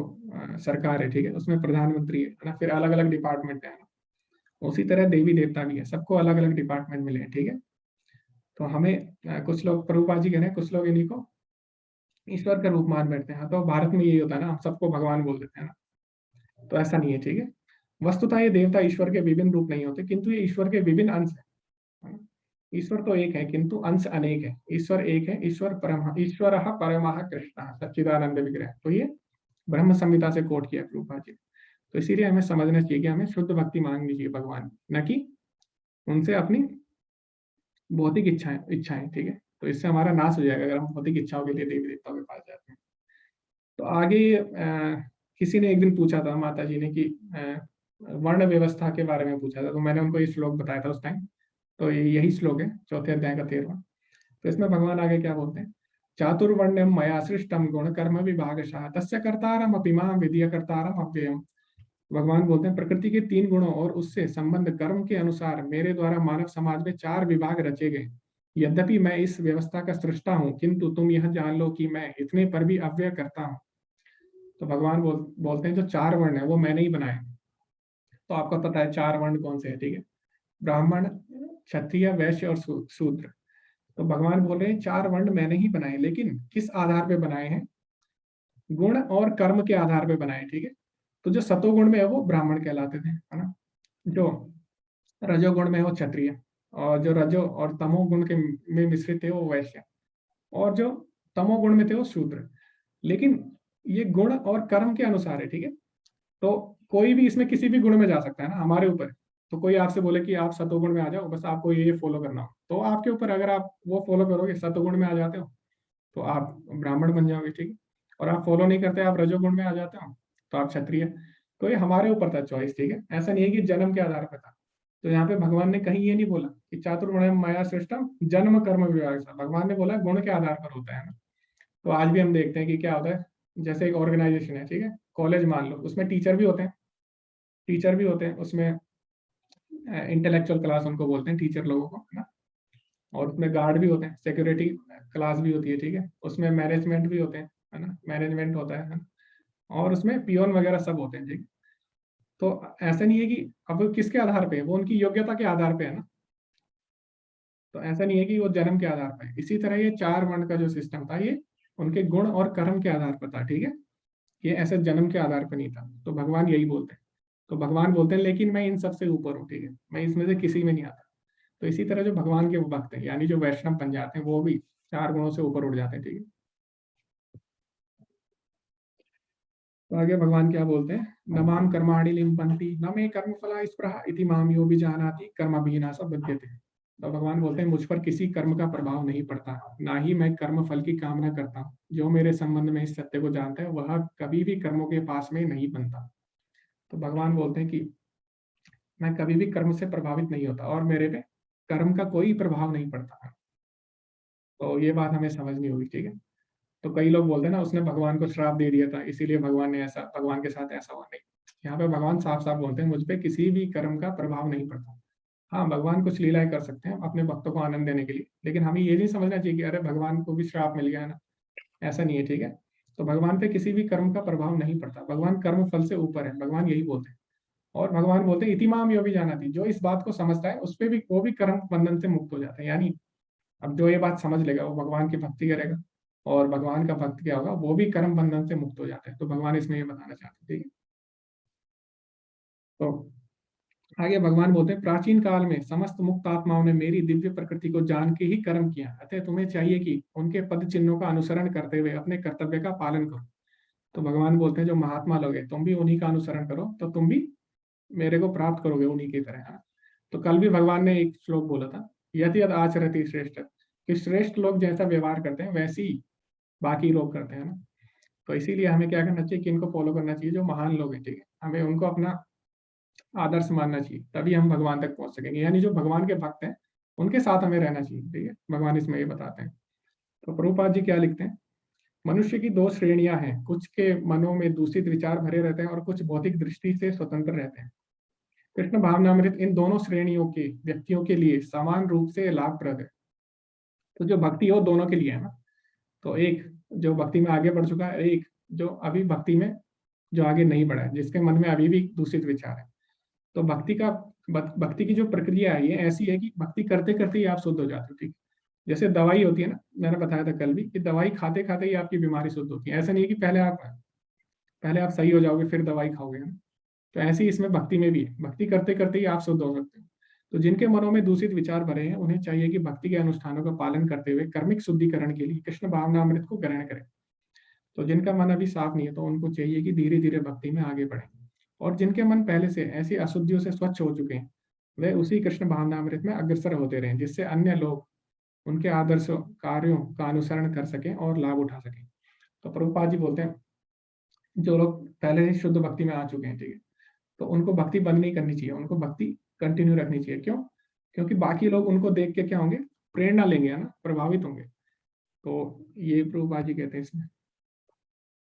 सरकार है, ठीक है, उसमें प्रधानमंत्री है ना, फिर अलग अलग डिपार्टमेंट है ना, उसी तरह देवी देवता भी है, सबको अलग अलग डिपार्टमेंट मिले हैं, ठीक है। तो हमें कुछ लोग प्रभुपाद जी कह रहे हैं, कुछ लोग इन्हीं को ईश्वर का रूप मान बैठते हैं। तो भारत में यही होता है ना, हम सबको भगवान बोल देते हैं ना, तो ऐसा नहीं है, ठीक है। वस्तुतः ये देवता ईश्वर के विभिन्न रूप नहीं होते, किंतु ये ईश्वर के विभिन्न अंश है ना? ईश्वर तो एक है किंतु अंश अनेक है। ईश्वर एक है, ईश्वर परमः कृष्ण सच्चिदानंद विग्रह। तो ये ब्रह्म संहिता से कोट किया प्रभुपाद जी। तो इसीलिए हमें समझना चाहिए कि हमें शुद्ध भक्ति मांगनी चाहिए भगवान, न कि उनसे अपनी भौतिक इच्छाएं, ठीक है। तो इससे हमारा नाश हो जाएगा अगर हम भौतिक इच्छाओं के लिए देवी देवताओं के पास जाते हैं। तो आगे किसी ने एक दिन पूछा था माता जी ने कि वर्ण व्यवस्था के बारे में पूछा था, तो मैंने उनको ये श्लोक बताया था उस टाइम। तो यही श्लोक है चौथे अध्याय का 13वां। तो इसमें भगवान आगे क्या बोलते हैं, चातुर्वर्ण्यम मया सृष्टम गुण कर्म विभागशः तस्य कर्तारम अपि मां विद्य कर्तारम अव्ययम। भगवान बोलते हैं प्रकृति के 3 गुणों और उससे संबंध कर्म के अनुसार मेरे द्वारा मानव समाज में 4 विभाग रचे गए। यद्यपि मैं इस व्यवस्था का सृष्टा हूँ, किंतु तुम यह जान लो कि मैं इतने पर भी अव्यय करता हूँ। तो भगवान बोलते हैं जो 4 वर्ण है वो मैंने ही बनाए। तो आपको पता है 4 वर्ण कौन से हैं, ठीक है, ब्राह्मण, क्षत्रिय, वैश्य और शूद्र। तो भगवान बोल रहे हैं 4 वर्ण मैंने ही बनाए, लेकिन किस आधार पे बनाए हैं, गुण और कर्म के आधार पे बनाए, ठीक है। तो जो सतोगुण में है वो ब्राह्मण कहलाते थे, है ना। जो रजोगुण में है वो क्षत्रिय, और जो रजो और तमोगुण के में मिश्रित थे वो वैश्य, और जो तमोगुण में थे वो शूद्र। लेकिन ये गुण और कर्म के अनुसार है, ठीक है। तो कोई भी इसमें किसी भी गुण में जा सकता है ना, हमारे ऊपर। तो कोई आपसे बोले कि आप सतोगुण में आ जाओ, बस आपको ये फॉलो करना हो, तो आपके ऊपर, अगर आप वो फॉलो करोगे, सतोगुण में आ जाते हो तो आप ब्राह्मण बन जाओगे, ठीक है। और आप फॉलो नहीं करते, आप रजोगुण में आ जाते हो तो आप क्षत्रिय। तो ये हमारे ऊपर था चॉइस, ठीक है, ऐसा नहीं है कि जन्म के आधार पर था। तो यहाँ पे भगवान ने कहीं ये नहीं बोला कि चातुर्वर्ण्यम माया सृष्टम जन्म कर्म विभाग से, भगवान ने बोला गुण के आधार पर होता है ना। तो आज भी हम देखते हैं कि क्या होता है, जैसे एक ऑर्गेनाइजेशन है, ठीक है, कॉलेज मान लो, उसमें टीचर भी होते हैं उसमें, इंटेलेक्चुअल क्लास उनको बोलते हैं टीचर लोगों को, है ना। और उसमें गार्ड भी होते हैं, सिक्योरिटी क्लास भी होती है, ठीक है, उसमें मैनेजमेंट भी होते हैं, है ना, मैनेजमेंट होता है ना? और उसमें पियोन वगैरह सब होते हैं, ठीक है। तो ऐसा नहीं है कि अब किसके आधार पे है, वो उनकी योग्यता के आधार पे है ना। तो ऐसा नहीं है कि वो जन्म के आधार पे है। इसी तरह ये 4 वर्ण का जो सिस्टम था, ये उनके गुण और कर्म के आधार पर था, ठीक है, ये ऐसे जन्म के आधार पर नहीं था। तो भगवान यही बोलते हैं। तो भगवान बोलते हैं लेकिन मैं इन सबसे ऊपर हूँ, ठीक है, मैं इसमें से किसी में नहीं आता। तो इसी तरह जो भगवान के भक्त हैं यानी जो वैष्णव बन जाते हैं वो भी 4 गुणों से ऊपर उठ जाते हैं, ठीक है। तो आगे भगवान क्या बोलते हैं, नमाम कर्माणि लिम्पन्ति न मे कर्म फला स्पृहा इति माम यो विजानाति कर्मभिनाशा बध्यते। तो भगवान बोलते हैं मुझ पर किसी कर्म का प्रभाव नहीं पड़ता, ना ही मैं कर्म फल की कामना करता हूँ। जो मेरे संबंध में इस सत्य को जानता है वह कभी भी कर्मों के पास में नहीं बनता। तो भगवान बोलते हैं कि मैं कभी भी कर्म से प्रभावित नहीं होता और मेरे पे कर्म का कोई प्रभाव नहीं पड़ता। तो ये बात हमें समझनी होगी, ठीक है। तो कई लोग बोलते हैं ना उसने भगवान को श्राप दे दिया था इसीलिए भगवान ने ऐसा, भगवान के साथ ऐसा हुआ। नहीं, यहाँ पे भगवान साफ साफ बोलते हैं मुझ पे किसी भी कर्म का प्रभाव नहीं पड़ता। हाँ, भगवान कुछ लीलाएं कर सकते हैं अपने भक्तों को आनंद देने के लिए, लेकिन हमें ये नहीं समझना चाहिए कि अरे भगवान को भी श्राप मिल गया है ना, ऐसा नहीं है, ठीक है। तो भगवान पे किसी भी कर्म का प्रभाव नहीं पड़ता, भगवान कर्म फल से ऊपर है, भगवान यही बोलते हैं। और भगवान बोलते हैं इतिमाम यो भी जाना थी, जो इस बात को समझता है उस पे भी वो भी कर्म बंधन से मुक्त हो जाता है। यानी अब जो ये बात समझ लेगा वो भगवान की भक्ति करेगा, और भगवान का भक्त क्या होगा वो भी कर्म बंधन से मुक्त हो जाता है। तो भगवान इसमें ये बताना चाहते हैं, ठीक है। तो आगे भगवान बोलते हैं प्राचीन काल में समस्त मुक्त आत्माओं ने मेरी दिव्य प्रकृति को जान के ही कर्म किया, अतः तुम्हें चाहिए कि उनके पद चिन्हों का अनुसरण करते हुए अपने कर्तव्य का पालन करो। तो भगवान बोलते हैं जो महात्मा लोग हैं तुम भी उन्हीं का अनुसरण करो तो तुम भी मेरे को प्राप्त करोगे उन्हीं की तरह, है ना। तो कल भी भगवान ने एक श्लोक बोला था, यदि यद आचरति श्रेष्ठ, कि श्रेष्ठ लोग जैसा व्यवहार करते हैं वैसे ही बाकी लोग करते हैं ना। तो इसीलिए हमें क्या करना चाहिए कि इनको फॉलो करना चाहिए, जो महान लोग हैं, ठीक है, हमें उनको अपना आदर्श मानना चाहिए, तभी हम भगवान तक पहुंच सकेंगे। यानी जो भगवान के भक्त हैं उनके साथ हमें रहना चाहिए, ठीक है, भगवान इसमें ये बताते हैं। तो प्रभुपाद जी क्या लिखते हैं, मनुष्य की 2 श्रेणियां हैं, कुछ के मनों में दूषित विचार भरे रहते हैं और कुछ भौतिक दृष्टि से स्वतंत्र रहते हैं। कृष्ण भावनामृत इन दोनों श्रेणियों के व्यक्तियों के लिए समान रूप से लाभप्रद है। तो जो भक्ति है वो दोनों के लिए है ना। तो एक जो भक्ति में आगे बढ़ चुका है, एक जो अभी भक्ति में जो आगे नहीं बढ़ा है, जिसके मन में अभी भी दूषित विचार है। तो भक्ति की जो प्रक्रिया है ये ऐसी है कि भक्ति करते करते ही आप शुद्ध हो जाते हो, ठीक। जैसे दवाई होती है ना, मैंने बताया था कल भी कि दवाई खाते खाते ही आपकी बीमारी शुद्ध होती है। ऐसा नहीं है कि पहले आप सही हो जाओगे फिर दवाई खाओगे, है ना। तो ऐसे ही इसमें भक्ति में भी है, भक्ति करते करते ही आप शुद्ध हो सकते हो। तो जिनके मनों में दूषित विचार भरे हैं उन्हें चाहिए कि भक्ति के अनुष्ठानों का पालन करते हुए कर्मिक शुद्धिकरण के लिए कृष्ण भावनामृत को ग्रहण करें। तो जिनका मन अभी साफ नहीं है तो उनको चाहिए कि धीरे धीरे भक्ति में आगे बढ़े, और जिनके मन पहले से ऐसी अशुद्धियों से स्वच्छ हो चुके हैं वे उसी कृष्ण भावनामृत में अग्रसर होते रहे, जिससे अन्य लोग उनके आदर्श कार्यों का अनुसरण कर सकें और लाभ उठा सकें। तो प्रभुपाद जी बोलते हैं जो लोग पहले ही शुद्ध भक्ति में आ चुके हैं, ठीक है, तो उनको भक्ति बंद नहीं करनी चाहिए, उनको भक्ति कंटिन्यू रखनी चाहिए। क्यों? क्योंकि बाकी लोग उनको देख के क्या होंगे, प्रेरणा लेंगे, है ना, प्रभावित होंगे। तो ये प्रभुपाद जी कहते हैं इसमें।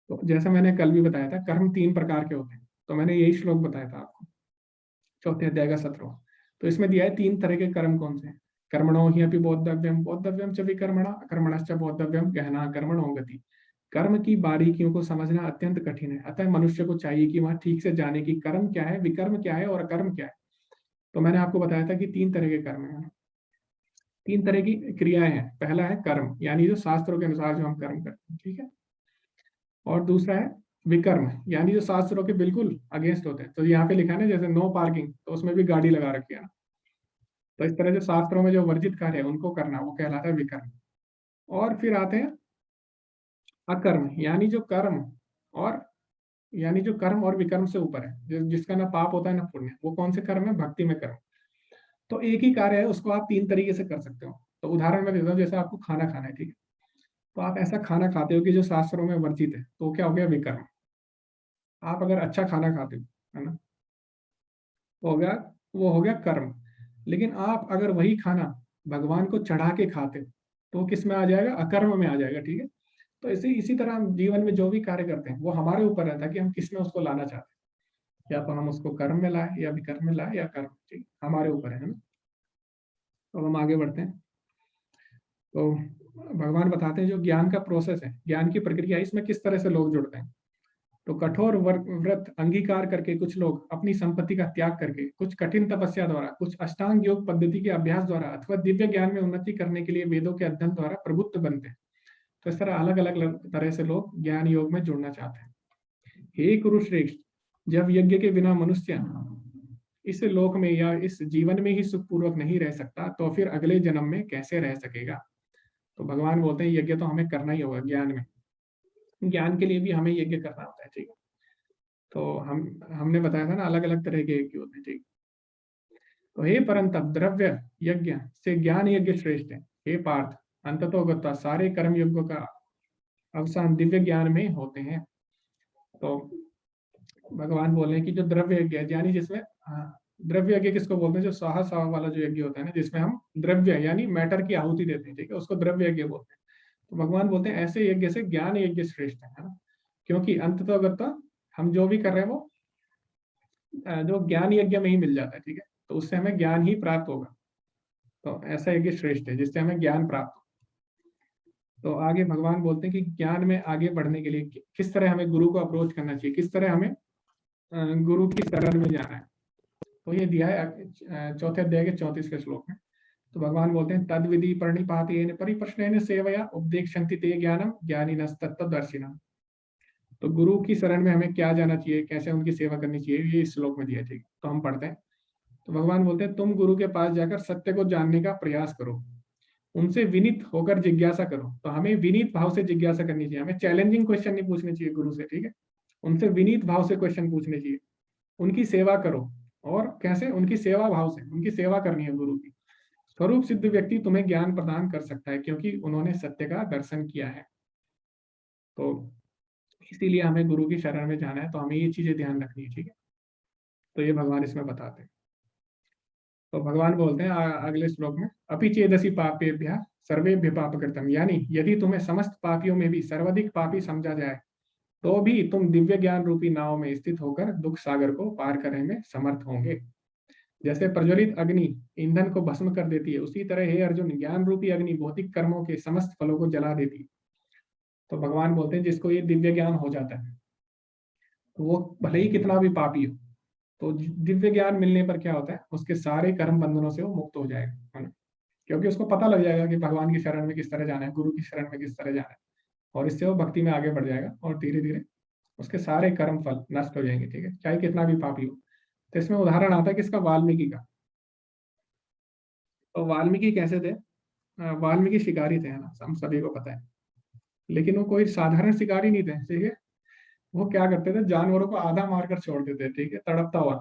तो जैसा मैंने कल भी बताया था कर्म 3 प्रकार के होते हैं, तो मैंने यही श्लोक बताया था आपको, चौथे अध्याय का 17। तो इसमें दिया है 3 तरह के कर्म कौन से हैं। कर्मणो ही अपि बोद्धव्यम बोद्धव्यम च विकर्मणा अकर्मणश्च बोद्धव्यम गहना कर्मणो गति। कर्म की बारीकियों को समझना अत्यंत कठिन है, अतः मनुष्य को चाहिए कि वह ठीक से जाने कि कर्म क्या है, विकर्म क्या है और अकर्म क्या है। तो मैंने आपको बताया था कि 3 तरह के कर्म है, 3 तरह की क्रियाएं हैं। पहला है कर्म, यानी जो शास्त्रों के अनुसार जो हम कर्म करते हैं, ठीक है। और दूसरा है विकर्म, यानी जो शास्त्रों के बिल्कुल अगेंस्ट होते हैं। तो यहाँ पे लिखा है ना जैसे नो पार्किंग, तो उसमें भी गाड़ी लगा रखी है ना। तो इस तरह से शास्त्रों में जो वर्जित कार्य है उनको करना वो कहलाता है विकर्म। और फिर आते हैं अकर्म, और यानी जो कर्म और विकर्म से ऊपर है, जिसका ना पाप होता है ना पुण्य। वो कौन से कर्म है? भक्ति में कर्म। तो एक ही कार्य है उसको आप 3 तरीके से कर सकते हो। तो उदाहरण मैं देता हूँ, जैसे आपको खाना खाना है, ठीक है, तो आप ऐसा खाना खाते हो कि जो शास्त्रों में वर्जित है, तो क्या हो गया? विकर्म। आप अगर अच्छा खाना खाते हो, है ना, तो हो गया, वो हो गया कर्म। लेकिन आप अगर वही खाना भगवान को चढ़ा के खाते हो तो किस में आ जाएगा? अकर्म में आ जाएगा, ठीक है। तो इसी तरह हम जीवन में जो भी कार्य करते हैं वो हमारे ऊपर रहता है कि हम किस में उसको लाना चाहते हैं, या तो हम उसको कर्म में लाए या विकर्म में लाए या कर्म, ठीक, हमारे ऊपर है ना। तो हम आगे बढ़ते हैं। तो भगवान बताते हैं जो ज्ञान का प्रोसेस है, ज्ञान की प्रक्रिया, इसमें किस तरह से लोग जुड़ते हैं। तो कठोर व्रत अंगीकार करके कुछ लोग अपनी संपत्ति का त्याग करके, कुछ कठिन तपस्या द्वारा, कुछ अष्टांग योग पद्धति के अभ्यास द्वारा अथवा दिव्य ज्ञान में उन्नति करने के लिए वेदों के अध्ययन द्वारा प्रबुद्ध बनते हैं। तो इस तरह अलग अलग तरह से लोग ज्ञान योग में जुड़ना चाहते हैं। हे कुरुश्रेष्ठ, जब यज्ञ के बिना मनुष्य इस लोक में या इस जीवन में ही सुखपूर्वक नहीं रह सकता, तो फिर अगले जन्म में कैसे रह सकेगा। तो भगवान बोलते हैं यज्ञ तो हमें करना ही होगा। ज्ञान में, ज्ञान के लिए भी हमें यज्ञ करना होता है, ठीक है। तो हमने बताया था ना, अलग अलग तरह के यज्ञ होते हैं, ठीक। तो हे परंतप, द्रव्य यज्ञ से ज्ञान यज्ञ श्रेष्ठ है। हे पार्थ, अंततोगत्वा सारे कर्म यज्ञों का अवसान दिव्य ज्ञान में होते हैं। तो भगवान बोल रहे हैं कि जो द्रव्य यज्ञ है, यानी जिसमें द्रव्य यज्ञ किसको बोलते हैं, जो स्वाहा स्वाहा वाला जो यज्ञ होता है ना, जिसमें हम द्रव्य यानी मैटर की आहुति देते हैं, ठीक है, उसको द्रव्य यज्ञ बोलते हैं। तो भगवान बोलते हैं ऐसे यज्ञ से ज्ञान यज्ञ श्रेष्ठ है ना, क्योंकि अंततोगत्वा हम जो भी कर रहे हैं वो जो ज्ञान यज्ञ में ही मिल जाता है, ठीक है। तो उससे हमें ज्ञान ही प्राप्त होगा। तो ऐसा यज्ञ श्रेष्ठ है जिससे हमें ज्ञान प्राप्त हो। तो आगे भगवान बोलते हैं कि ज्ञान में आगे बढ़ने के लिए किस तरह हमें गुरु को अप्रोच करना चाहिए, किस तरह हमें गुरु की शरण में जाना है। तो ये दिया है चौथे अध्याय के 34वें श्लोक में। तो भगवान बोलते हैं तद विधि प्रणिपातेन परिप्रश्नेन सेवया उपदेक्षन्ति ते ज्ञानम ज्ञानिनः तत्त्वदर्शिनः। तो गुरु की शरण में हमें क्या जाना चाहिए, कैसे उनकी सेवा करनी चाहिए, ये इस श्लोक में दिया है, ठीक। तो हम पढ़ते हैं। तो भगवान बोलते हैं तुम गुरु के पास जाकर सत्य को जानने का प्रयास करो, उनसे विनीत होकर जिज्ञासा करो। तो हमें विनीत भाव से जिज्ञासा करनी चाहिए, हमें चैलेंजिंग क्वेश्चन नहीं पूछने चाहिए गुरु से, ठीक है। उनसे विनीत भाव से क्वेश्चन पूछने चाहिए। उनकी सेवा करो, और कैसे, उनकी सेवा भाव से उनकी सेवा करनी है गुरु की। स्वरूप सिद्ध व्यक्ति तुम्हें ज्ञान प्रदान कर सकता है, क्योंकि उन्होंने सत्य का दर्शन किया है। तो इसीलिए हमें गुरु की शरण में जाना है, तो हमें ये चीजें ध्यान रखनी है, ठीक है। तो ये भगवान इसमें बताते हैं। तो भगवान बोलते हैं अगले श्लोक में, अपि चेदसि पापेभ्यः सर्वेभ्यः पापकृतम्, यानी यदि तुम्हें समस्त पापियों में भी सर्वाधिक पापी समझा जाए, तो भी तुम दिव्य ज्ञान रूपी नाव में स्थित होकर दुख सागर को पार करने में समर्थ होंगे। जैसे प्रज्वलित अग्नि ईंधन को भस्म कर देती है, उसी तरह हे अर्जुन, ज्ञान रूपी अग्नि भौतिक कर्मों के समस्त फलों को जला देती है। तो भगवान बोलते हैं जिसको ये दिव्य ज्ञान हो जाता है, तो वो भले ही कितना भी पापी हो, तो दिव्य ज्ञान मिलने पर क्या होता है, उसके सारे कर्म बंधनों से वो मुक्त हो जाएगा, है ना। क्योंकि उसको पता लग जाएगा कि भगवान की शरण में किस तरह जाना है, गुरु की शरण में किस तरह जाना है, और इससे वो भक्ति में आगे बढ़ जाएगा, और धीरे धीरे उसके सारे कर्म फल नष्ट हो जाएंगे, ठीक है, चाहे कितना भी पापी हो। तो इसमें उदाहरण आता है किसका, वाल्मीकि का। तो वाल्मीकि कैसे थे, वाल्मीकि शिकारी थे, है ना, हम सभी को पता है। लेकिन वो कोई साधारण शिकारी नहीं थे, ठीक है। वो क्या करते थे, जानवरों को आधा मारकर छोड़ देते, ठीक है, तड़पता हुआ।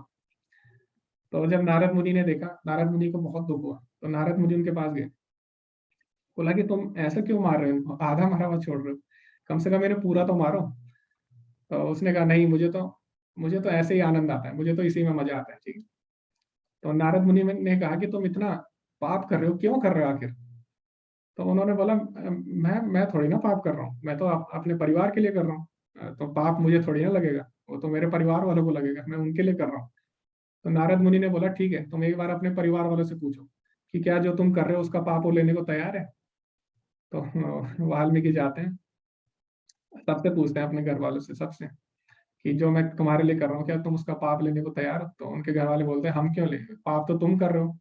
तो जब नारद मुनि ने देखा, नारद मुनि को बहुत दुख हुआ, तो नारद मुनि उनके पास गए, बोला कि तुम ऐसा क्यों मार रहे हो, आधा मारा हुआ छोड़ रहे हो, कम से कम मेरे पूरा तो मारो। तो उसने कहा नहीं, मुझे तो ऐसे ही आनंद आता है, मुझे तो इसी में मजा आता है, ठीक है। तो नारद मुनि ने कहा कि तुम इतना पाप कर रहे हो, क्यों कर रहे हो आखिर। तो उन्होंने बोला मैं थोड़ी ना पाप कर रहा हूँ, मैं तो अपने परिवार के लिए कर रहा हूँ, तो पाप मुझे थोड़ी ना लगेगा, वो तो मेरे परिवार वालों को लगेगा, मैं उनके लिए कर रहा हूँ। तो नारद मुनि ने बोला ठीक है, तुम एक बार अपने परिवार वालों से पूछो कि क्या जो तुम कर रहे हो उसका पाप वो लेने को तैयार है। तो वाल्मीकि जाते हैं, सबसे पूछते हैं अपने घर वालों से, सबसे, कि जो मैं तुम्हारे लिए कर रहा हूँ क्या तुम उसका पाप लेने को तैयार हो। तो उनके घर वाले बोलते हैं हम क्यों ले, पाप तो तुम कर रहे हो,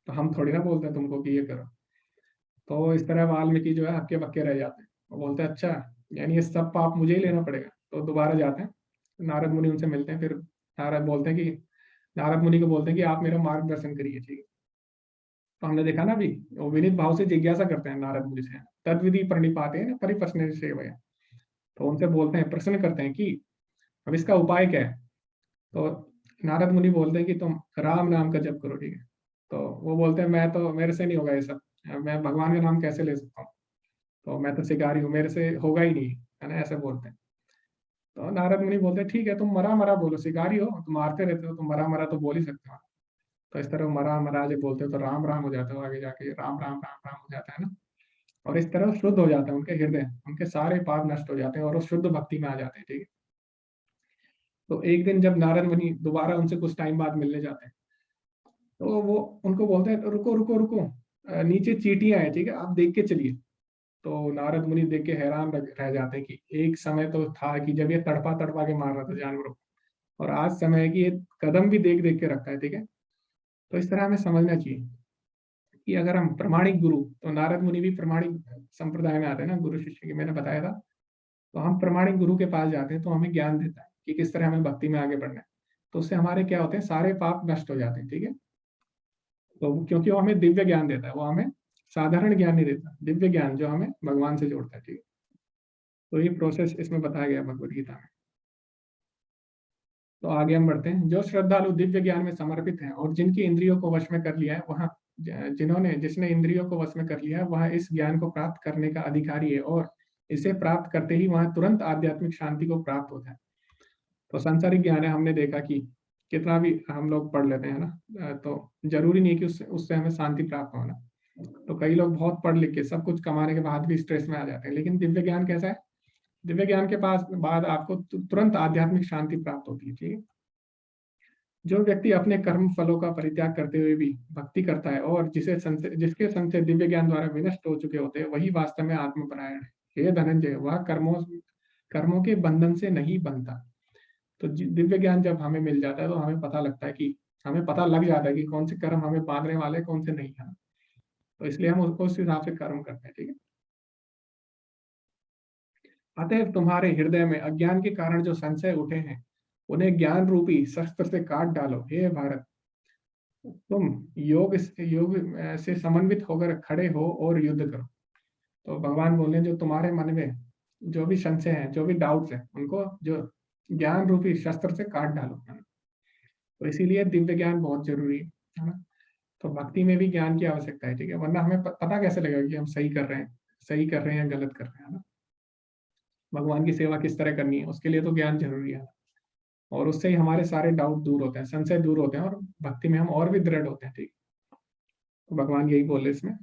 तो हम थोड़ी ना बोलते हैं तुमको कि ये करो। तो इस तरह वाल्मीकि जो है हक्के बक्के रह जाते हैं। वो बोलते हैं अच्छा, यानी ये सब पाप मुझे ही लेना पड़ेगा। तो दोबारा जाते हैं, नारद मुनि उनसे मिलते हैं, फिर नारद बोलते हैं कि, नारद मुनि को बोलते हैं कि आप मेरा मार्गदर्शन करिए, ठीक है। तो हमने देखा ना अभी, वो विनीत भाव से जिज्ञासा करते हैं नारद मुनि से, तद विधि प्रणिपाते हैं परिप्रश्न सेवया। तो उनसे बोलते हैं, प्रश्न करते हैं कि अब इसका उपाय क्या है। तो नारद मुनि बोलते हैं कि तुम राम नाम का जप करो, ठीक है। तो वो बोलते हैं मैं तो, मेरे से नहीं होगा ये सब, मैं भगवान का नाम कैसे ले सकता हूँ, तो मैं तो शिकारी हूँ, मेरे से होगा ही नहीं, है ना, ऐसे बोलते हैं। तो नारद मुनि बोलते हैं ठीक है, तुम मरा मरा बोलो, शिकारी हो, तुम मारते रहते हो, तुम मरा मरा तो बोल ही सकते हो। तो इस तरह मरा मरा जब बोलते हो तो राम राम हो जाता है, आगे जाके राम राम राम राम हो जाता है ना। और इस तरह शुद्ध हो जाता है उनके हृदय, उनके सारे पाप नष्ट हो जाते हैं, और वो शुद्ध भक्ति में आ जाते हैं, ठीक है। तो एक दिन जब नारद मुनि दोबारा उनसे कुछ टाइम बाद मिलने जाते हैं, तो वो उनको बोलते हैं रुको रुको रुको, नीचे चींटियां हैं, ठीक है, आप देख के चलिए। तो नारद मुनि देख के हैरान रह जाते हैं कि एक समय तो था कि जब ये तड़पा तड़पा के मार रहा था जानवरों को, और आज समय है कि ये कदम भी देख देख के रखता है, ठीक है। तो इस तरह हमें समझना चाहिए कि अगर हम प्रामाणिक गुरु, तो नारद मुनि भी प्रामाणिक संप्रदाय में आते हैं ना, गुरु शिष्य की मैंने बताया था। तो हम प्रामाणिक गुरु के पास जाते हैं तो हमें ज्ञान देता है कि किस तरह हमें भक्ति में आगे बढ़ना है। तो उससे हमारे क्या होते हैं, सारे पाप नष्ट हो जाते हैं, ठीक है। तो क्योंकि वो हमें दिव्य ज्ञान देता है, वो हमें साधारण ज्ञान नहीं देता, दिव्य ज्ञान जो हमें भगवान से जोड़ता है, ठीक है। तो ये प्रोसेस इसमें बताया गया भगवद गीता में। तो आगे हम बढ़ते हैं। जो श्रद्धालु दिव्य ज्ञान में समर्पित हैं और जिनकी इंद्रियों को वश में कर लिया है, वह जिसने इंद्रियों को वश में कर लिया है, वह इस ज्ञान को प्राप्त करने का अधिकारी है, और इसे प्राप्त करते ही वह तुरंत आध्यात्मिक शांति को प्राप्त होता है। तो सांसारिक ज्ञान है, हमने देखा कि कितना भी हम लोग पढ़ लेते हैं ना, तो जरूरी नहीं कि उससे हमें शांति प्राप्त होना। तो कई लोग बहुत पढ़ लिख के सब कुछ कमाने के बाद भी स्ट्रेस में आ जाते हैं, लेकिन दिव्य ज्ञान कैसा है, दिव्य ज्ञान के पास बाद आपको तुरंत आध्यात्मिक शांति प्राप्त होती है, ठीक है। जो व्यक्ति अपने कर्म फलों का परित्याग करते हुए भी भक्ति करता है और जिसके संशय दिव्य ज्ञान द्वारा विनष्ट हो चुके होते हैं, वही वास्तव में आत्मपरायण है। हे धनंजय, वह कर्मों के बंधन से नहीं बनता। तो दिव्य ज्ञान जब हमें मिल जाता है तो हमें पता लगता है कि हमें पता लग जाता है कि कौन से कर्म हमें बांधने वाले, कौन से नहीं है। तो इसलिए हम उसको उस हिसाब से कर्म करते हैं, ठीक है। अतएव तुम्हारे हृदय में अज्ञान के कारण जो संशय उठे हैं, उन्हें ज्ञान रूपी शस्त्र से काट डालो। हे भारत, तुम योग से समन्वित होकर खड़े हो और युद्ध करो। तो भगवान बोले जो तुम्हारे मन में जो भी संशय है, जो भी डाउट्स है, उनको जो ज्ञान रूपी शस्त्र से काट डालो, है ना। तो इसीलिए दिव्य ज्ञान बहुत जरूरी है ना। तो भक्ति में भी ज्ञान की आवश्यकता है, ठीक है, वरना हमें पता कैसे लगेगा कि हम सही कर रहे हैं, सही कर रहे हैं या गलत कर रहे हैं, है ना। भगवान की सेवा किस तरह करनी है, उसके लिए तो ज्ञान जरूरी है, और उससे ही हमारे सारे डाउट दूर होते हैं, संशय दूर होते हैं, और भक्ति में हम और भी दृढ़ होते हैं, ठीक। तो भगवान यही बोले इसमें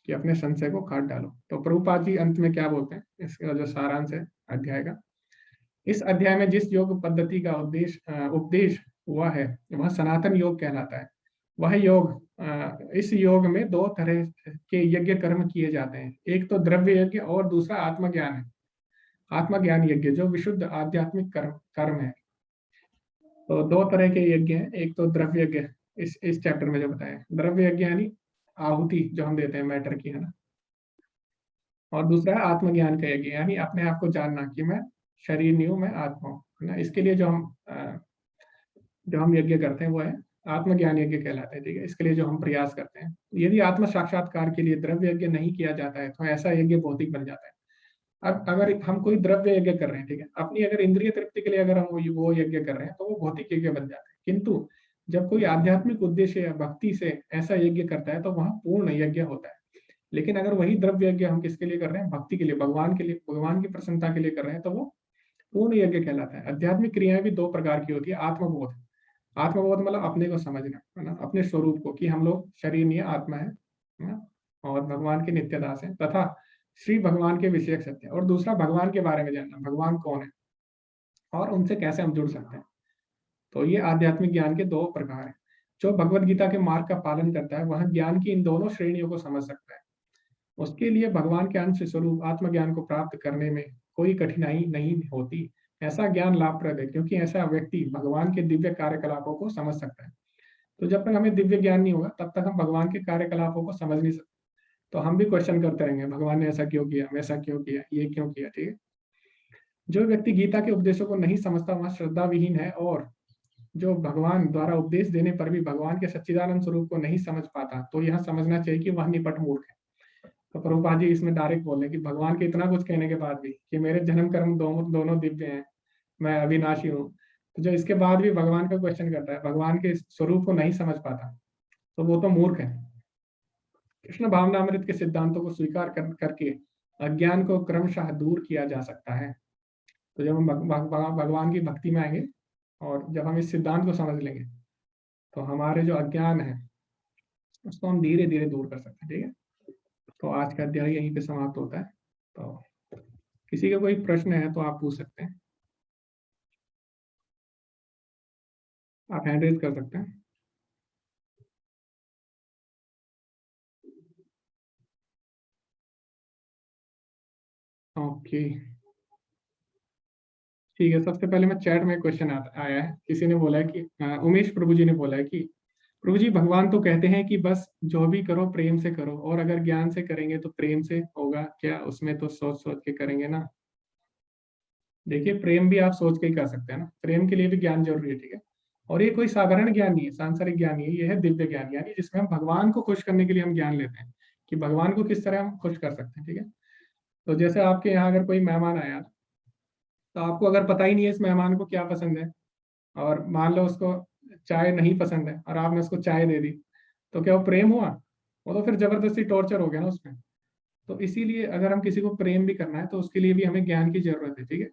कि अपने संशय को काट डालो। तो प्रभुपाद जी अंत में क्या बोलते हैं, इसका जो सारांश है अध्याय का, इस अध्याय में जिस योग पद्धति का उपदेश हुआ है, वह सनातन योग कहलाता है। वह योग इस योग में दो तरह के यज्ञ कर्म किए जाते हैं, एक तो द्रव्य यज्ञ और दूसरा आत्मज्ञान है, आत्मज्ञान यज्ञ, जो विशुद्ध आध्यात्मिक कर्म है। तो दो तरह के यज्ञ हैं, एक तो द्रव्य यज्ञ, इस चैप्टर में जो बताया, द्रव्य यज्ञ यानी आहुति जो हम देते हैं मैटर की, है ना। और दूसरा है आत्मज्ञान का यज्ञ, यानी अपने आप को जानना कि मैं शरीर नहीं हूं, मैं आत्मा हूं, है ना। इसके लिए जो हम यज्ञ करते हैं वो है आत्मज्ञान यज्ञ कहलाता है, ठीक है। इसके लिए जो हम प्रयास करते हैं, यदि आत्म साक्षात्कार के लिए द्रव्य यज्ञ नहीं किया जाता है तो ऐसा यज्ञ भौतिक बन जाता है। अब अगर हम कोई द्रव्य यज्ञ कर रहे हैं, ठीक है, अपनी अगर इंद्रिय तृप्ति के लिए अगर हम वो यज्ञ कर रहे हैं, तो वो भौतिक यज्ञ बन जाता है। किंतु जब कोई आध्यात्मिक उद्देश्य या भक्ति से ऐसा यज्ञ करता है तो वह पूर्ण यज्ञ होता है। लेकिन अगर वही द्रव्य यज्ञ हम किसके लिए कर रहे हैं, भक्ति के लिए, भगवान के लिए, भगवान की प्रसन्नता के लिए कर रहे हैं, तो वो पूर्ण यज्ञ कहलाता है। आध्यात्मिक क्रियाएं भी दो प्रकार की होती है। आत्मबोध, आत्मबोध मतलब अपने को समझना, है ना, अपने स्वरूप को, कि हम लोग शरीर नहीं है, आत्मा है ना, और भगवान के नित्य दास है, तथा श्री भगवान के विषयक सत्य। और दूसरा भगवान के बारे में जानना, भगवान कौन है और उनसे कैसे हम जुड़ सकते हैं। तो ये आध्यात्मिक ज्ञान के दो प्रकार हैं। जो भगवत गीता के मार्ग का पालन करता है वह ज्ञान की इन दोनों श्रेणियों को समझ सकता है। उसके लिए भगवान के अंश स्वरूप आत्मज्ञान को प्राप्त करने में कोई कठिनाई नहीं होती। ऐसा ज्ञान लाभप्रद है क्योंकि ऐसा व्यक्ति भगवान के दिव्य कार्यकलापों को समझ सकता है। तो जब तक हमें दिव्य ज्ञान नहीं होगा तब तक हम भगवान के कार्यकलापों को समझ नहीं सकते। तो हम भी क्वेश्चन करते रहेंगे, भगवान ने ऐसा क्यों किया, वैसा क्यों किया, ये क्यों किया, ठीक है। जो व्यक्ति गीता के उपदेशों को नहीं समझता वह श्रद्धा विहीन है, और जो भगवान द्वारा उपदेश देने पर भी भगवान के सच्चिदानंद स्वरूप को नहीं समझ पाता, तो यह समझना चाहिए कि वह निपट मूर्ख है। तो प्रभुपाद जी इसमें डायरेक्ट बोले कि भगवान के इतना कुछ कहने के बाद भी कि मेरे जन्म कर्म दोनों दिव्य हैं, मैं अविनाशी हूँ, तो जो इसके बाद भी भगवान का क्वेश्चन करता है, भगवान के स्वरूप को नहीं समझ पाता, तो वो तो मूर्ख है। कृष्ण भावनामृत के सिद्धांतों को स्वीकार करके अज्ञान को क्रमशः दूर किया जा सकता है। तो जब हम भगवान की भक्ति में आएंगे और जब हम इस सिद्धांत को समझ लेंगे, तो हमारे जो अज्ञान है उसको हम धीरे धीरे दूर कर सकते हैं, ठीक है। तो आज का अध्याय यहीं पे समाप्त होता है। तो किसी का कोई प्रश्न है तो आप पूछ सकते हैं, आप हैंड रेज कर सकते हैं। ओके, ठीक है। सबसे पहले मैं चैट में क्वेश्चन आया है, किसी ने बोला है कि उमेश प्रभु जी ने बोला है कि प्रभु जी भगवान तो कहते हैं कि बस जो भी करो प्रेम से करो, और अगर ज्ञान से करेंगे तो प्रेम से होगा क्या? उसमें तो सोच सोच के करेंगे ना। देखिए प्रेम भी आप सोच के ही कर सकते हैं ना, प्रेम के लिए भी ज्ञान जरूरी है, ठीक है। और ये कोई साधारण ज्ञान नहीं है, सांसारिक ज्ञान नहीं है, ये है दिव्य ज्ञान, यानी जिसमें हम भगवान को खुश करने के लिए हम ज्ञान लेते हैं कि भगवान को किस तरह हम खुश कर सकते हैं, ठीक है। तो जैसे आपके यहाँ अगर कोई मेहमान आया, तो आपको अगर पता ही नहीं है इस मेहमान को क्या पसंद है, और मान लो उसको चाय नहीं पसंद है और आपने उसको चाय दे दी, तो क्या वो प्रेम हुआ? वो तो फिर जबरदस्ती टॉर्चर हो गया ना उसमें। तो इसीलिए अगर हम किसी को प्रेम भी करना है तो उसके लिए भी हमें ज्ञान की जरूरत है, ठीक है।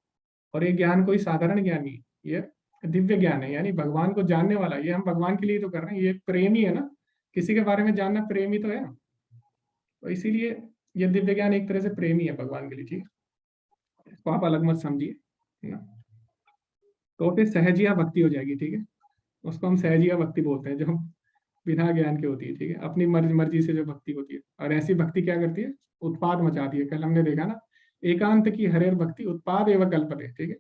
और ये ज्ञान कोई साधारण ज्ञान नहीं है, ये दिव्य ज्ञान है, यानी भगवान को जानने वाला। ये हम भगवान के लिए तो कर रहे हैं, ये प्रेम ही है ना, किसी के बारे में जानना प्रेम ही तो है ना। तो इसीलिए ये दिव्य ज्ञान एक तरह से प्रेम ही है भगवान के लिए, ठीक है। इसको आप अलग मत समझिए, है ना। तो फिर सहजिया भक्ति हो जाएगी, ठीक है। उसको हम सहजिया भक्ति बोलते हैं, जो हम बिना ज्ञान के होती है, ठीक है, अपनी मर्जी से जो भक्ति होती है। और ऐसी भक्ति क्या करती है? उत्पाद मचाती है। कल हमने देखा ना, एकांत की हरेर भक्ति उत्पाद एवं कल्पते, ठीक है।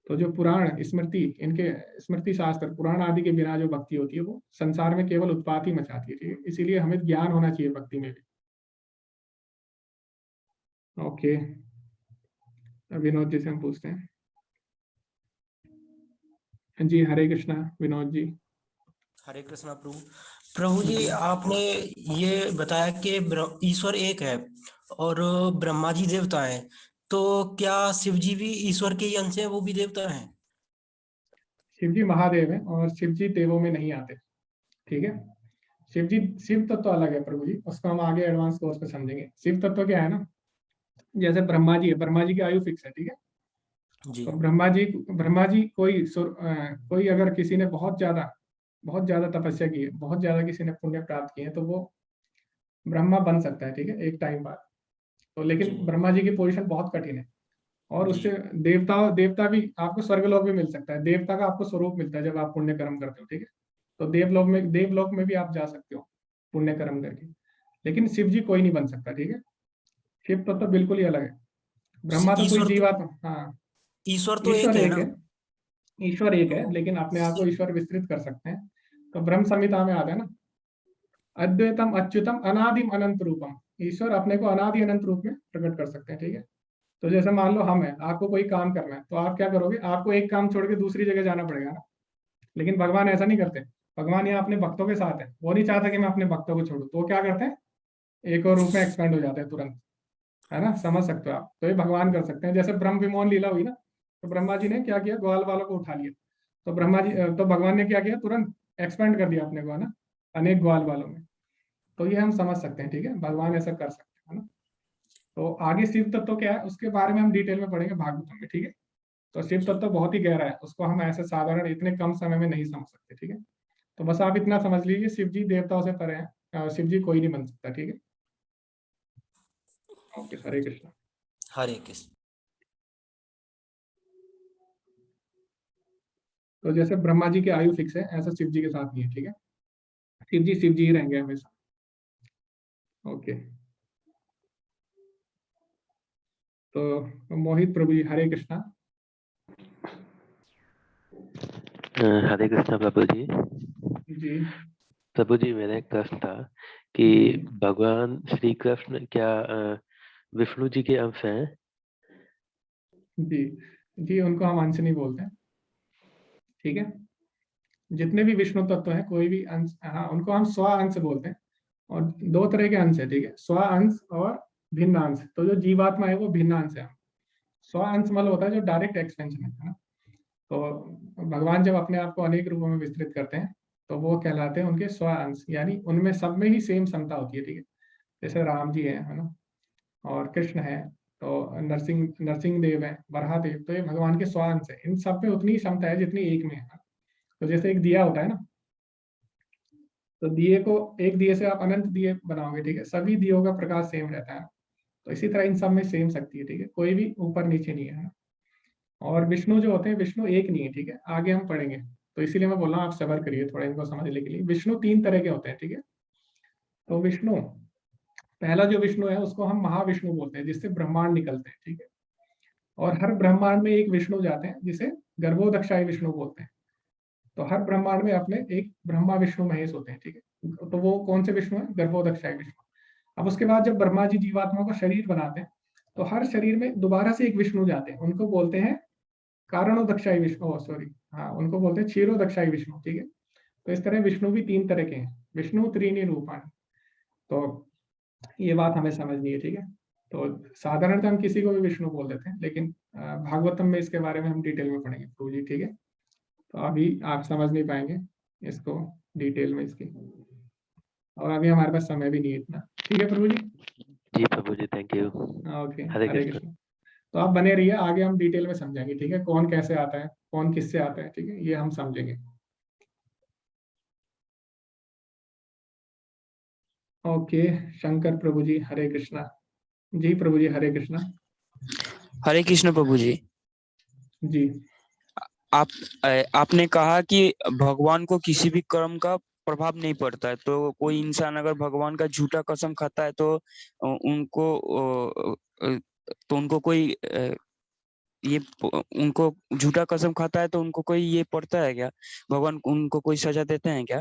तो जो पुराण स्मृति, इनके स्मृति शास्त्र पुराण आदि के बिना जो भक्ति होती है वो संसार में केवल उत्पात ही मचाती है, ठीक है। इसीलिए हमें ज्ञान होना चाहिए भक्ति में भी। ओके, विनोद जी से हम पूछते हैं। जी हरे कृष्णा विनोद जी। हरे कृष्णा प्रभु। प्रभु जी जी आपने ये बताया कि ईश्वर एक है और ब्रह्मा जी देवता हैं, तो क्या शिव जी भी ईश्वर के ही अंश हैं, वो भी देवता हैं? शिव जी महादेव है और शिव जी देवों में नहीं आते, ठीक है। शिव जी, शिव तत्व अलग है प्रभु जी, उसको हम आगे एडवांस कोर्स में समझेंगे। शिव तत्व क्या है ना, जैसे ब्रह्मा जी है, ब्रह्मा जी की आयु फिक्स है, ठीक है। जी तो ब्रह्मा जी कोई अगर किसी ने बहुत ज्यादा तपस्या की है, बहुत ज्यादा किसी ने पुण्य प्राप्त किए हैं, तो वो ब्रह्मा बन सकता है, ठीक है, एक टाइम बाद। तो जी लेकिन ब्रह्मा जी की पोजीशन बहुत कठिन है। और जी उससे देवता देवता भी आपको स्वर्गलोक भी मिल सकता है, देवता का आपको स्वरूप मिलता है जब आप पुण्य कर्म करते हो, ठीक है। तो देवलोक में भी आप जा सकते हो पुण्य कर्म करके। लेकिन शिव जी कोई नहीं बन सकता, ठीक है। शिव तो बिल्कुल ही अलग है। ब्रह्मा तो कोई जीवात्मा, हाँ। ईश्वर तो एक ईश्वर है एक ना? है, ईश्वर एक है, तो लेकिन अपने आप को शिव ईश्वर विस्तृत कर सकते हैं। तो ब्रह्म संहिता में आता है ना, अद्वैतम अच्युतम अनादिम अनंत रूपम। ईश्वर अपने को अनादि अनंत रूप में प्रकट कर सकते हैं, ठीक है। तो जैसे मान लो हम है, आपको कोई काम करना है, तो आप क्या करोगे? आपको एक काम छोड़ के दूसरी जगह जाना पड़ेगा ना। लेकिन भगवान ऐसा नहीं करते। भगवान यहाँ अपने भक्तों के साथ है, वो नहीं चाहता कि मैं अपने भक्तों को छोड़ू, तो वो क्या करते हैं? एक और रूप में एक्सपेंड हो जाते हैं तुरंत, है ना, समझ सकते हो आप। तो ये भगवान कर सकते हैं, जैसे ब्रह्म विमोहन लीला हुई ना, तो ब्रह्मा जी ने क्या किया? ग्वाल वालों को उठा लिया। तो तो भगवान ने क्या किया? तुरंत एक्सपेंड कर दिया अपने को, है ना, अनेक ग्वाल वालों में। तो ये हम समझ सकते हैं, ठीक है, भगवान ऐसा कर सकते हैं, है ना। तो आगे शिव तत्व क्या है उसके बारे में हम डिटेल में पढ़ेंगे भागवतम में, ठीक है। तो शिव जी तत्व बहुत ही गहरा है, उसको हम ऐसे साधारण इतने कम समय में नहीं समझ सकते, ठीक है। तो बस आप इतना समझ लीजिए, शिव जी देवताओं से परे हैं, शिव जी कोई नहीं बन सकता, ठीक है। ओके, हरे कृष्णा। हरे कृष्ण। तो जैसे ब्रह्मा जी की आयु फिक्स है, ऐसा शिव जी के साथ नहीं है, ठीक है। शिव जी ही रहेंगे हमेशा। ओके, तो मोहित प्रभु जी हरे कृष्णा। हरे कृष्णा प्रभु जी। जी प्रभु जी मेरा एक प्रश्न था कि जी भगवान श्री कृष्ण क्या विष्णु जी के अंश हैं? जी जी, उनको हम अंश नहीं बोलते हैं, ठीक है। जितने भी विष्णु तत्व हैं, कोई भी अंश, हाँ, उनको हम स्व अंश बोलते हैं। और दो तरह के अंश है, ठीक है, स्व अंश और भिन्न अंश। तो जो जीवात्मा है वो भिन्न अंश है। स्व अंश मतलब होता है जो डायरेक्ट एक्सपेंशन है ना। तो भगवान जब अपने आप को अनेक रूपों में विस्तृत करते हैं, तो वो कहलाते हैं उनके स्व अंश, यानी उनमें सब में ही सेम क्षमता होती है, ठीक है। जैसे राम जी है ना, और कृष्ण है, तो नरसिंह नरसिंह देव है, वराह देव, तो ये भगवान के स्व अंश है। इन सब में उतनी ही क्षमता है जितनी एक में है। तो जैसे एक दिया होता है ना, तो दिए को, एक दिए से आप अनंत दिए बनाओगे, ठीक है, सभी दियों का प्रकाश सेम रहता है। तो इसी तरह इन सब में सेम शक्ति है, ठीक है, कोई भी ऊपर नीचे नहीं है ना। और विष्णु जो होते हैं, विष्णु एक नहीं है, ठीक है, आगे हम पढ़ेंगे। तो इसीलिए मैं बोल रहा हूँ आप सबर करिए थोड़ा इनको समझने के लिए। विष्णु तीन तरह के होते हैं, ठीक है। तो विष्णु, पहला जो विष्णु है उसको हम महाविष्णु बोलते हैं, जिससे ब्रह्मांड निकलते हैं, ठीक है। और हर ब्रह्मांड में एक विष्णु जाते हैं, जिसे गर्भोदक्षाई विष्णु बोलते हैं। तो हर ब्रह्मांड में अपने एक ब्रह्मा विष्णु महेश होते हैं, ठीक है। तो वो कौन से विष्णु है? गर्भोदक्षाई विष्णु। अब उसके बाद जब ब्रह्मा जी जीवात्मा को शरीर बनाते हैं तो हर शरीर में दोबारा से एक विष्णु जाते हैं, उनको बोलते हैं कारणोदक्षाई विष्णु, सॉरी, हाँ, उनको बोलते हैं क्षीरोदक्षाई विष्णु, ठीक है। तो इस तरह विष्णु भी 3 तरह के हैं, विष्णु त्रीणि रूपाणि। तो ये बात हमें समझनी है, ठीक है। तो साधारणतः हम किसी को भी विष्णु बोल देते हैं, लेकिन भागवतम में इसके बारे में हम डिटेल में पढ़ेंगे प्रभु जी, ठीक है। तो अभी आप समझ नहीं पाएंगे इसको डिटेल में इसकी, और अभी हमारे पास समय भी नहीं है इतना, ठीक है प्रभु जी। जी प्रभु जी, thank you. Okay, Hare Hare Krishna. Krishna. तो आप बने रहिए, आगे हम डिटेल में समझेंगे, ठीक है। कौन कैसे आता है, कौन किससे आता है, ठीक है, ये हम समझेंगे। ओके, शंकर प्रभु जी, हरे कृष्णा। जी प्रभु जी, हरे कृष्णा। हरे कृष्ण प्रभु जी। जी आपने कहा कि भगवान को किसी भी कर्म का प्रभाव नहीं पड़ता है, तो कोई इंसान अगर भगवान का झूठा कसम खाता है तो उनको कोई ये उनको झूठा कसम खाता है तो उनको कोई ये पड़ता है क्या? भगवान उनको कोई सजा देते हैं क्या?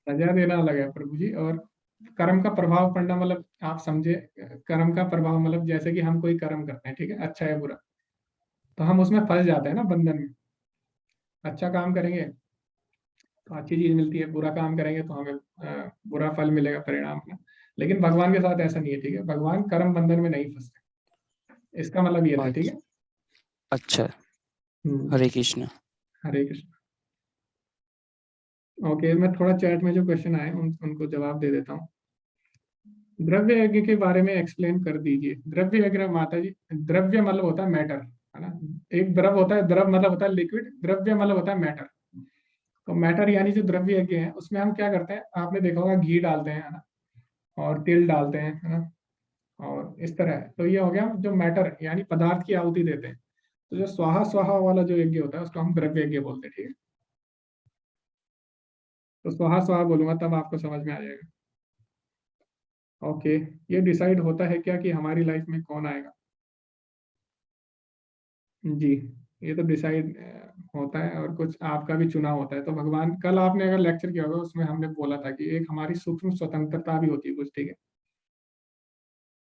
सजा देना अलग है प्रभु जी, और कर्म का प्रभाव पड़ना मतलब आप समझे, कर्म का प्रभाव मतलब जैसे कि हम कोई कर्म करते हैं, ठीक है, अच्छा है बुरा, तो हम उसमें फंस जाते हैं ना, बंधन में। अच्छा काम करेंगे तो अच्छी चीज मिलती है, बुरा काम करेंगे तो हमें बुरा फल मिलेगा, परिणाम अपना। लेकिन भगवान के साथ ऐसा नहीं है, ठीक है, भगवान कर्म बंधन में नहीं फंसते, इसका मतलब ये था, ठीक है। अच्छा, हम्म, हरे कृष्ण। हरे कृष्ण। ओके, मैं थोड़ा चैट में जो क्वेश्चन आए उनको जवाब दे देता हूँ। द्रव्य यज्ञ के बारे में एक्सप्लेन कर दीजिए। द्रव्य यज्ञ माता जी, द्रव्य मतलब होता है मैटर, है ना। एक द्रव होता है, द्रव मतलब होता है लिक्विड, द्रव्य मतलब होता है मैटर। तो मैटर यानी जो द्रव्य यज्ञ है उसमें हम क्या करते हैं, आपने देखा होगा घी डालते हैं, है ना, और तिल डालते हैं, है ना, और इस तरह है। तो ये हो गया जो मैटर यानी पदार्थ की आहुति देते हैं। तो जो स्वाहा स्वाहा वाला जो यज्ञ होता है उसको हम द्रव्य यज्ञ बोलते हैं, ठीक है। तो स्वाहा स्वाहा बोलूंगा तब आपको समझ में आ जाएगा। ओके, ये डिसाइड होता है क्या कि हमारी लाइफ में कौन आएगा? जी, ये तो डिसाइड होता है, और कुछ आपका भी चुनाव होता है। तो भगवान, कल आपने अगर लेक्चर किया होगा उसमें हमने बोला था कि एक हमारी सूक्ष्म स्वतंत्रता भी होती है कुछ, ठीक है।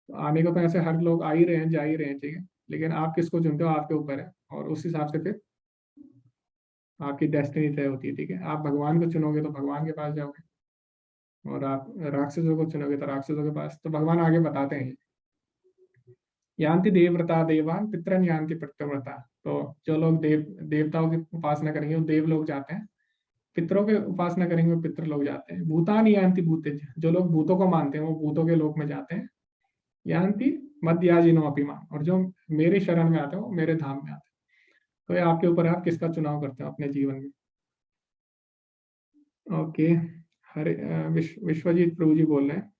तो आने को तो ऐसे हर लोग आ ही रहे हैं, जा ही रहे हैं, ठीक है, लेकिन आप किसको चुनते हो आपके ऊपर है, और उस हिसाब से फिर आपकी डेस्टिनी तय होती है, ठीक है। आप भगवान को चुनोगे तो भगवान के पास जाओगे, और आप राक्षसों को चुनोगे तो राक्षसों के पास। तो भगवान आगे बताते हैं, यान्ति देवव्रता देवान पितरन यान्ति पितृव्रता। तो जो लोग देवताओं की उपासना करेंगे वो देव लोग जाते हैं, पितरों के उपासना करेंगे वो पितृ लोग जाते हैं। भूतानि यान्ति भूतेज, जो लोग भूतों को मानते हैं वो भूतों के लोक में जाते हैं। यान्ति मद्याजिनो अपिमान, और जो मेरे शरण में आते हैं वो मेरे धाम में आते हैं। तो ये आपके ऊपर है, आप किसका चुनाव करते हो अपने जीवन में। ओके, हरे विश्वजीत प्रभु जी बोल रहे हैं,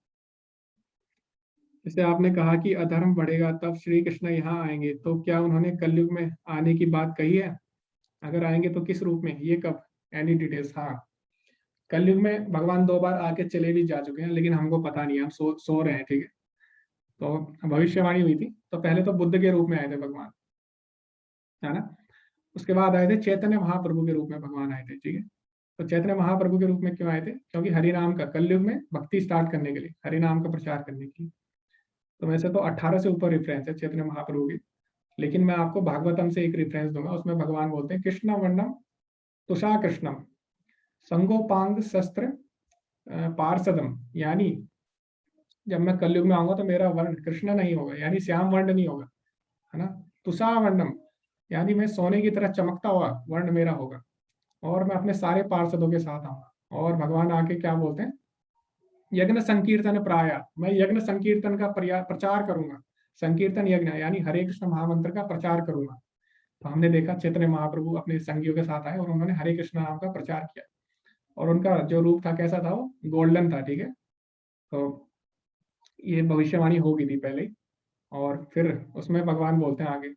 जैसे आपने कहा कि अधर्म बढ़ेगा तब श्री कृष्ण यहाँ आएंगे, तो क्या उन्होंने कलयुग में आने की बात कही है? अगर आएंगे तो किस रूप में, ये कब, एनी डिटेल्स? हाँ, कलयुग में भगवान 2 बार आके चले भी जा चुके हैं, लेकिन हमको पता नहीं है, हम सो रहे हैं, ठीक है। तो भविष्यवाणी हुई थी, तो पहले तो बुद्ध के रूप में आए थे भगवान, है ना। उसके बाद आए थे चैतन्य महाप्रभु के रूप में भगवान आए थे, ठीक है। तो चैतन्य महाप्रभु के रूप में क्यों आए थे? क्योंकि हरि नाम का, कलयुग में भक्ति स्टार्ट करने के लिए, हरि नाम का प्रचार करने के लिए। तो वैसे तो 18 से ऊपर रेफरेंस है चैतन्य महाप्रभु की, लेकिन मैं आपको भागवतम से एक रेफरेंस दूंगा, उसमें भगवान बोलते हैं कृष्ण वर्णम तुषा कृष्णम संगोपांग शस्त्र पार्षदम, यानी जब मैं कलयुग में आऊंगा तो मेरा वर्ण कृष्ण नहीं होगा, यानी श्याम वर्ण नहीं होगा, है ना। तुषा वर्णम यानी मैं सोने की तरह चमकता हुआ वर्ण मेरा होगा, और मैं अपने सारे पार्षदों के साथ आऊंगा। और भगवान आके क्या बोलते हैं, यज्ञ संकीर्तन प्राय, मैं यज्ञ संकीर्तन का प्रचार करूंगा। संकीर्तन यज्ञ यानी हरे कृष्ण महामंत्र का प्रचार करूंगा। तो हमने देखा चैतन्य महाप्रभु अपने संगियों के साथ आए और उन्होंने हरे कृष्ण नाम का प्रचार किया, और उनका जो रूप था कैसा था, वो गोल्डन था, ठीक है। तो ये भविष्यवाणी हो गई थी पहले ही, और फिर उसमें भगवान बोलते हैं आगे,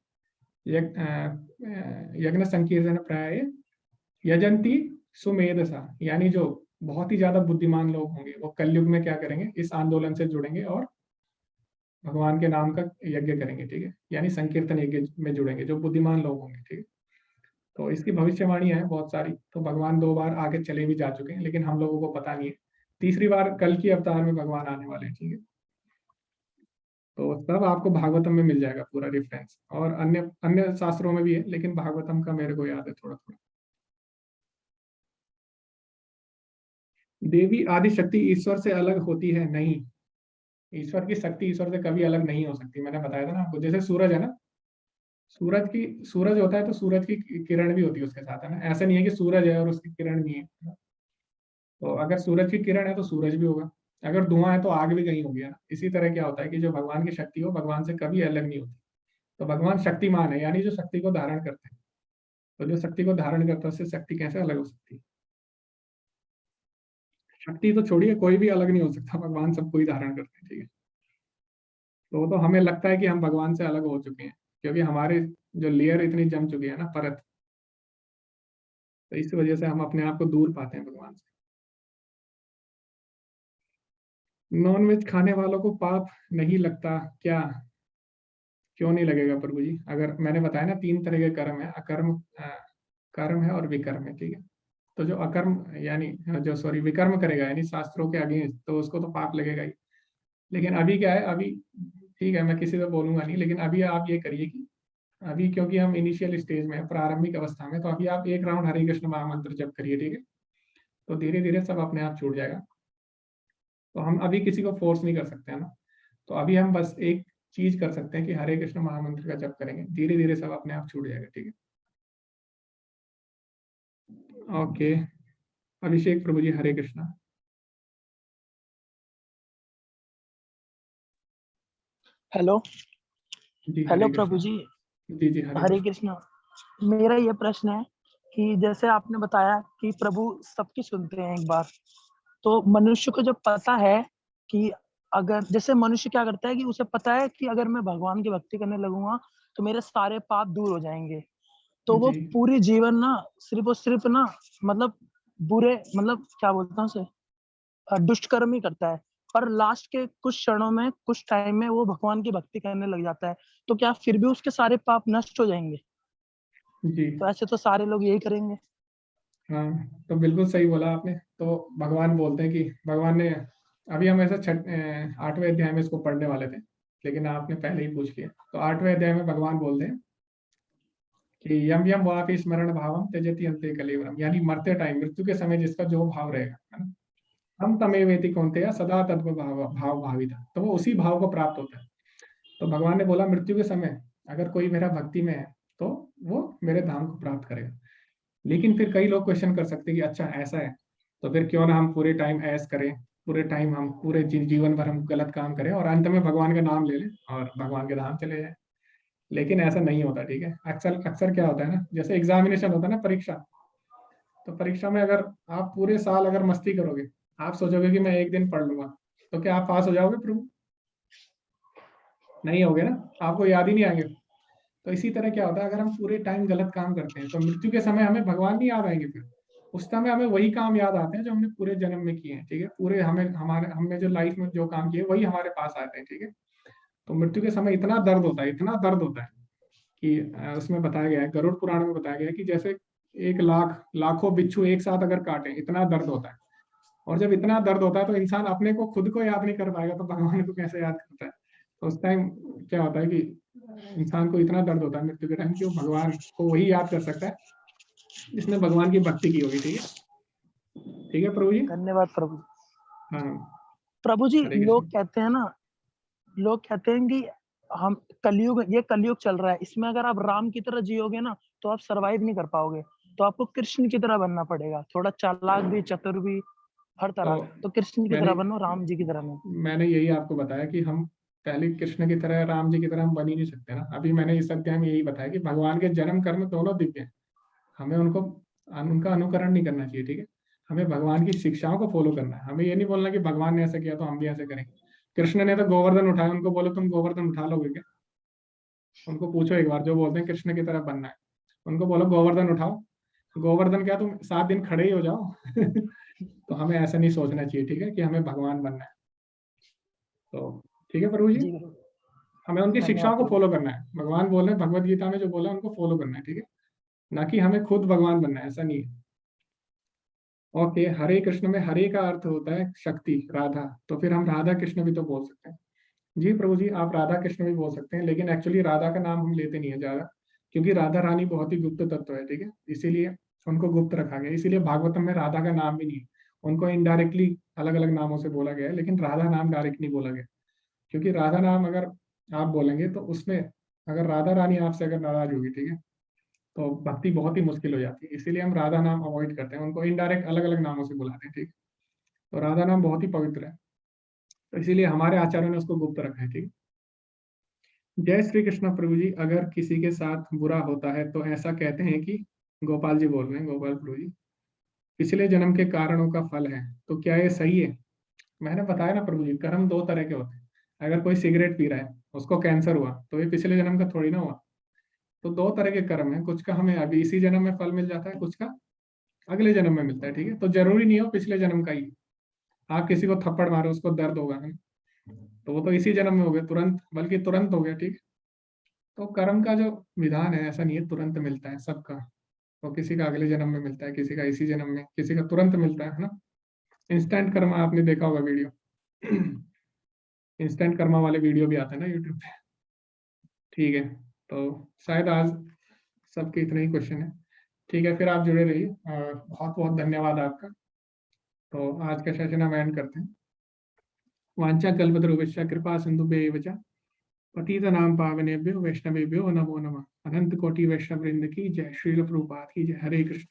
यज्ञ संकीर्तन प्राय यजंती सुमेधसा, यानी जो बहुत ही ज्यादा बुद्धिमान लोग होंगे वो कलयुग में क्या करेंगे, इस आंदोलन से जुड़ेंगे और भगवान के नाम का यज्ञ करेंगे, ठीक है, यानी संकीर्तन यज्ञ में जुड़ेंगे जो बुद्धिमान लोग होंगे, ठीक है। तो इसकी भविष्यवाणियां हैं बहुत सारी। तो भगवान 2 बार आगे चले भी जा चुके हैं, लेकिन हम लोगों को पता नहीं है। तीसरी बार कल की अवतार में भगवान आने वाले हैं, ठीक है। तो सब आपको भागवतम में मिल जाएगा पूरा रेफरेंस, और अन्य अन्य शास्त्रों में भी है, लेकिन भागवतम का मेरे को याद है थोड़ा थोड़ा। देवी आदि शक्ति ईश्वर से अलग होती है? नहीं, ईश्वर की शक्ति ईश्वर से कभी अलग नहीं हो सकती। मैंने बताया था ना आपको, जैसे सूरज है ना, सूरज होता है तो सूरज की किरण भी होती है उसके साथ, है ना। ऐसा नहीं है कि सूरज है और उसकी किरण नहीं है। तो अगर सूरज की किरण है तो सूरज भी होगा, अगर धुआं है तो आग भी कहीं होगी, है ना। इसी तरह क्या होता है कि जो भगवान की शक्ति हो भगवान से कभी अलग नहीं होती। तो भगवान शक्तिमान है, यानी जो शक्ति को धारण करते हैं। तो जो शक्ति को धारण करता है उससे शक्ति कैसे अलग हो सकती है? शक्ति तो छोड़िए, कोई भी अलग नहीं हो सकता, भगवान सबको ही धारण करते हैं, ठीक है। तो हमें लगता है कि हम भगवान से अलग हो चुके हैं, क्योंकि हमारे जो लेयर इतनी जम चुकी है ना, परत। तो इस वजह से हम अपने आप को दूर पाते हैं भगवान से। नॉनवेज खाने वालों को पाप नहीं लगता क्या? क्यों नहीं लगेगा प्रभु जी? अगर मैंने बताया ना 3 तरह के कर्म है, अकर्म, कर्म है और विकर्म है, ठीक है। तो जो अकर्म यानी जो सॉरी विकर्म करेगा यानी शास्त्रों के अगेंस्ट, तो उसको तो पाप लगेगा ही। लेकिन अभी क्या है, अभी ठीक है मैं किसी को बोलूंगा नहीं, लेकिन अभी आप ये करिए कि अभी क्योंकि हम इनिशियल स्टेज में हैं, प्रारंभिक अवस्था में, तो अभी आप 1 राउंड हरे कृष्ण महामंत्र जप करिए, ठीक है। तो धीरे धीरे सब अपने आप छूट जाएगा। तो हम अभी किसी को फोर्स नहीं कर सकते, है ना। तो अभी हम बस एक चीज कर सकते हैं कि हरे कृष्ण महामंत्र का जप करेंगे, धीरे धीरे सब अपने आप छूट जाएगा, ठीक है। ओके, अभिषेक प्रभु जी, हरे कृष्णा। हेलो जी हेलो हरे प्रभु कृष्णा। जी, जी जी हरे हरे कृष्णा। कृष्णा। मेरा ये प्रश्न है कि जैसे आपने बताया कि प्रभु सबकी सुनते हैं एक बार, तो मनुष्य को जब पता है कि अगर जैसे मनुष्य क्या करता है कि उसे पता है कि अगर मैं भगवान की भक्ति करने लगूंगा तो मेरे सारे पाप दूर हो जाएंगे, तो वो जी पूरी जीवन ना सिर्फ और सिर्फ ना मतलब बुरे मतलब क्या बोलता हूँ उसे दुष्ट कर्म ही करता है। पर लास्ट के कुछ क्षणों में कुछ टाइम में वो भगवान की भक्ति करने लग जाता है, तो क्या फिर भी उसके सारे पाप नष्ट हो जाएंगे? जी। तो ऐसे तो सारे लोग यही करेंगे। हाँ, तो बिल्कुल सही बोला आपने। तो भगवान बोलते हैं कि भगवान ने, अभी हम ऐसा 8वें अध्याय में इसको पढ़ने वाले थे, लेकिन आपने पहले ही पूछ लिया। तो 8वें अध्याय में भगवान बोलते हैं कि यम यम वापि स्मरण भावम त्यजति अन्ते कलेवरम, यानी मरते टाइम, मृत्यु के समय जिसका जो भाव रहेगा, है ना। हम तमेवेति कौन्तेय सदा तद्भ भाव भाविता, तो वो उसी भाव को प्राप्त होता है। तो भगवान ने बोला मृत्यु के समय अगर कोई मेरा भक्ति में है तो वो मेरे धाम को प्राप्त करेगा। लेकिन फिर कई लोग क्वेश्चन कर सकते हैं कि अच्छा ऐसा है, तो फिर क्यों ना हम पूरे टाइम ऐस करें, पूरे टाइम हम पूरे जीवन भर हम गलत काम करें और अंत में भगवान का नाम ले लें और भगवान के धाम चले जाएं। लेकिन ऐसा नहीं होता, ठीक है। अक्सर अक्सर क्या होता है ना, जैसे एग्जामिनेशन होता है ना, परीक्षा। तो परीक्षा में अगर आप पूरे साल अगर मस्ती करोगे, आप सोचोगे कि मैं एक दिन पढ़ लूंगा, तो क्या आप पास हो जाओगे प्रभु? नहीं होगे ना, आपको याद ही नहीं आएंगे। तो इसी तरह क्या होता है, अगर हम पूरे टाइम गलत काम करते हैं तो मृत्यु के समय हमें भगवान नहीं याद आएंगे। फिर उस समय हमें वही काम याद आते हैं जो हमने पूरे जन्म में किए हैं, ठीक है। पूरे हमें हमारे हमने जो लाइफ में जो काम किए वही हमारे पास आते हैं, ठीक है। तो मृत्यु के समय इतना दर्द होता है, इतना दर्द होता है कि उसमें बताया गया है, गरुड़ पुराण में बताया गया है कि जैसे 1 लाख लाखों बिच्छू एक साथ अगर काटे, इतना दर्द होता है। और जब इतना दर्द होता है तो इंसान अपने को खुद को याद नहीं कर पाएगा, तो भगवान को कैसे याद करता है? तो उस टाइम क्या होता है कि इंसान को इतना दर्द होता है मृत्यु के टाइम कि वो भगवान को वही याद कर सकता है जिसने भगवान की भक्ति की होगी, ठीक है। ठीक है प्रभु जी। धन्यवाद प्रभु। हाँ प्रभु जी, हरे लोग कृष्ण। कहते हैं ना, लोग कहते हैं कि हम ये कलयुग चल रहा है, इसमें अगर आप राम की तरह जियोगे ना तो आप सरवाइव नहीं कर पाओगे, तो आपको कृष्ण की तरह बनना पड़ेगा, थोड़ा चालाक भी चतुर भी हर तो तरह। तो कृष्ण की मैंने तरह बनो, राम जी की तरह नहीं। मैंने यही आपको बताया कि हम पहले कृष्ण की तरह राम जी की तरह हम बन ही नहीं सकते ना। अभी मैंने इस अध्याय में यही बताया कि भगवान के जन्म कर्म दोनों दिव्य हैं, हमें उनका अनुकरण नहीं करना चाहिए, ठीक है। हमें भगवान की शिक्षाओं को फॉलो करना है। हमें ये नहीं बोलना कि भगवान ने ऐसा किया तो हम भी ऐसे करेंगे। कृष्ण ने तो गोवर्धन उठाया, उनको बोलो तुम गोवर्धन उठा लोगे क्या? उनको पूछो एक बार, जो बोलते हैं कृष्ण की तरह बनना है, उनको बोलो गोवर्धन उठाओ। गोवर्धन क्या, तुम 7 दिन खड़े ही हो जाओ। तो हमें ऐसा नहीं सोचना चाहिए, ठीक है, कि हमें भगवान बनना है। तो ठीक है प्रभु जी, जी गुरु, हमें उनकी धन्यवाद शिक्षाओं को प्रभु। फॉलो करना है। भगवान बोल रहे हैं भगवत गीता में जो बोला उनको फॉलो करना है, ठीक है। ना कि हमें खुद भगवान बनना है, ऐसा नहीं है। ओके, हरे कृष्ण में हरे का अर्थ होता है शक्ति, राधा, तो फिर हम राधा कृष्ण भी तो बोल सकते हैं। जी प्रभु जी, आप राधा कृष्ण भी बोल सकते हैं, लेकिन एक्चुअली राधा का नाम हम लेते नहीं है ज्यादा, क्योंकि राधा रानी बहुत ही गुप्त तत्व है, ठीक है, इसीलिए उनको गुप्त रखा गया। इसीलिए भागवतम में राधा का नाम भी नहीं है, उनको इनडायरेक्टली अलग अलग नामों से बोला गया है, लेकिन राधा नाम डायरेक्ट नहीं बोला गया, क्योंकि राधा नाम अगर आप बोलेंगे तो उसमें अगर राधा रानी आपसे अगर नाराज होगी, ठीक है, तो भक्ति बहुत ही मुश्किल हो जाती है। इसीलिए हम राधा नाम अवॉइड करते हैं, उनको इनडायरेक्ट अलग अलग नामों से बुलाते हैं, ठीक है। तो राधा नाम बहुत ही पवित्र है, तो इसीलिए हमारे आचार्यों ने उसको गुप्त रखा है, ठीक है। जय श्री कृष्ण प्रभु जी, अगर किसी के साथ बुरा होता है तो ऐसा कहते हैं कि, गोपाल जी बोल रहे हैं, गोपाल प्रभु जी, पिछले जन्म के कारणों का फल है, तो क्या ये सही है? मैंने बताया ना प्रभु जी, कर्म दो तरह के होते हैं। अगर कोई सिगरेट पी रहा है, उसको कैंसर हुआ, तो ये पिछले जन्म का थोड़ी ना हुआ। तो दो तरह के कर्म है, कुछ का हमें अभी इसी जन्म में फल मिल जाता है, कुछ का अगले जन्म में मिलता है, ठीक है। तो जरूरी नहीं हो पिछले जन्म का ही। आप किसी को थप्पड़ मारो, उसको दर्द होगा, है ना? तो वो तो इसी जन्म में हो गया तुरंत, बल्कि तुरंत हो गया, ठीक है। तो कर्म का जो विधान है, ऐसा नहीं है तुरंत मिलता है सबका। तो किसी का अगले जन्म में मिलता है, किसी का इसी जन्म में, किसी का तुरंत मिलता है ना। इंस्टेंट कर्मा आपने देखा होगा वीडियो, इंस्टेंट कर्मा वाले वीडियो भी आते हैं ना यूट्यूब पे, ठीक है। तो शायद आज सबके इतने ही क्वेश्चन है, ठीक है। फिर आप जुड़े रहिए, बहुत बहुत धन्यवाद आपका। तो आज का सेशन हम एंड करते हैं। वांछा कल्पतरुभ्यश्च कृपा सिंधुभ्यैव च पतितनां पावनेभ्यो वैष्णवेभ्यो नमो नमः। अनंत कोटि वैष्णव वृंद की जय, श्रील प्रभुपाद की जय, हरे कृष्ण।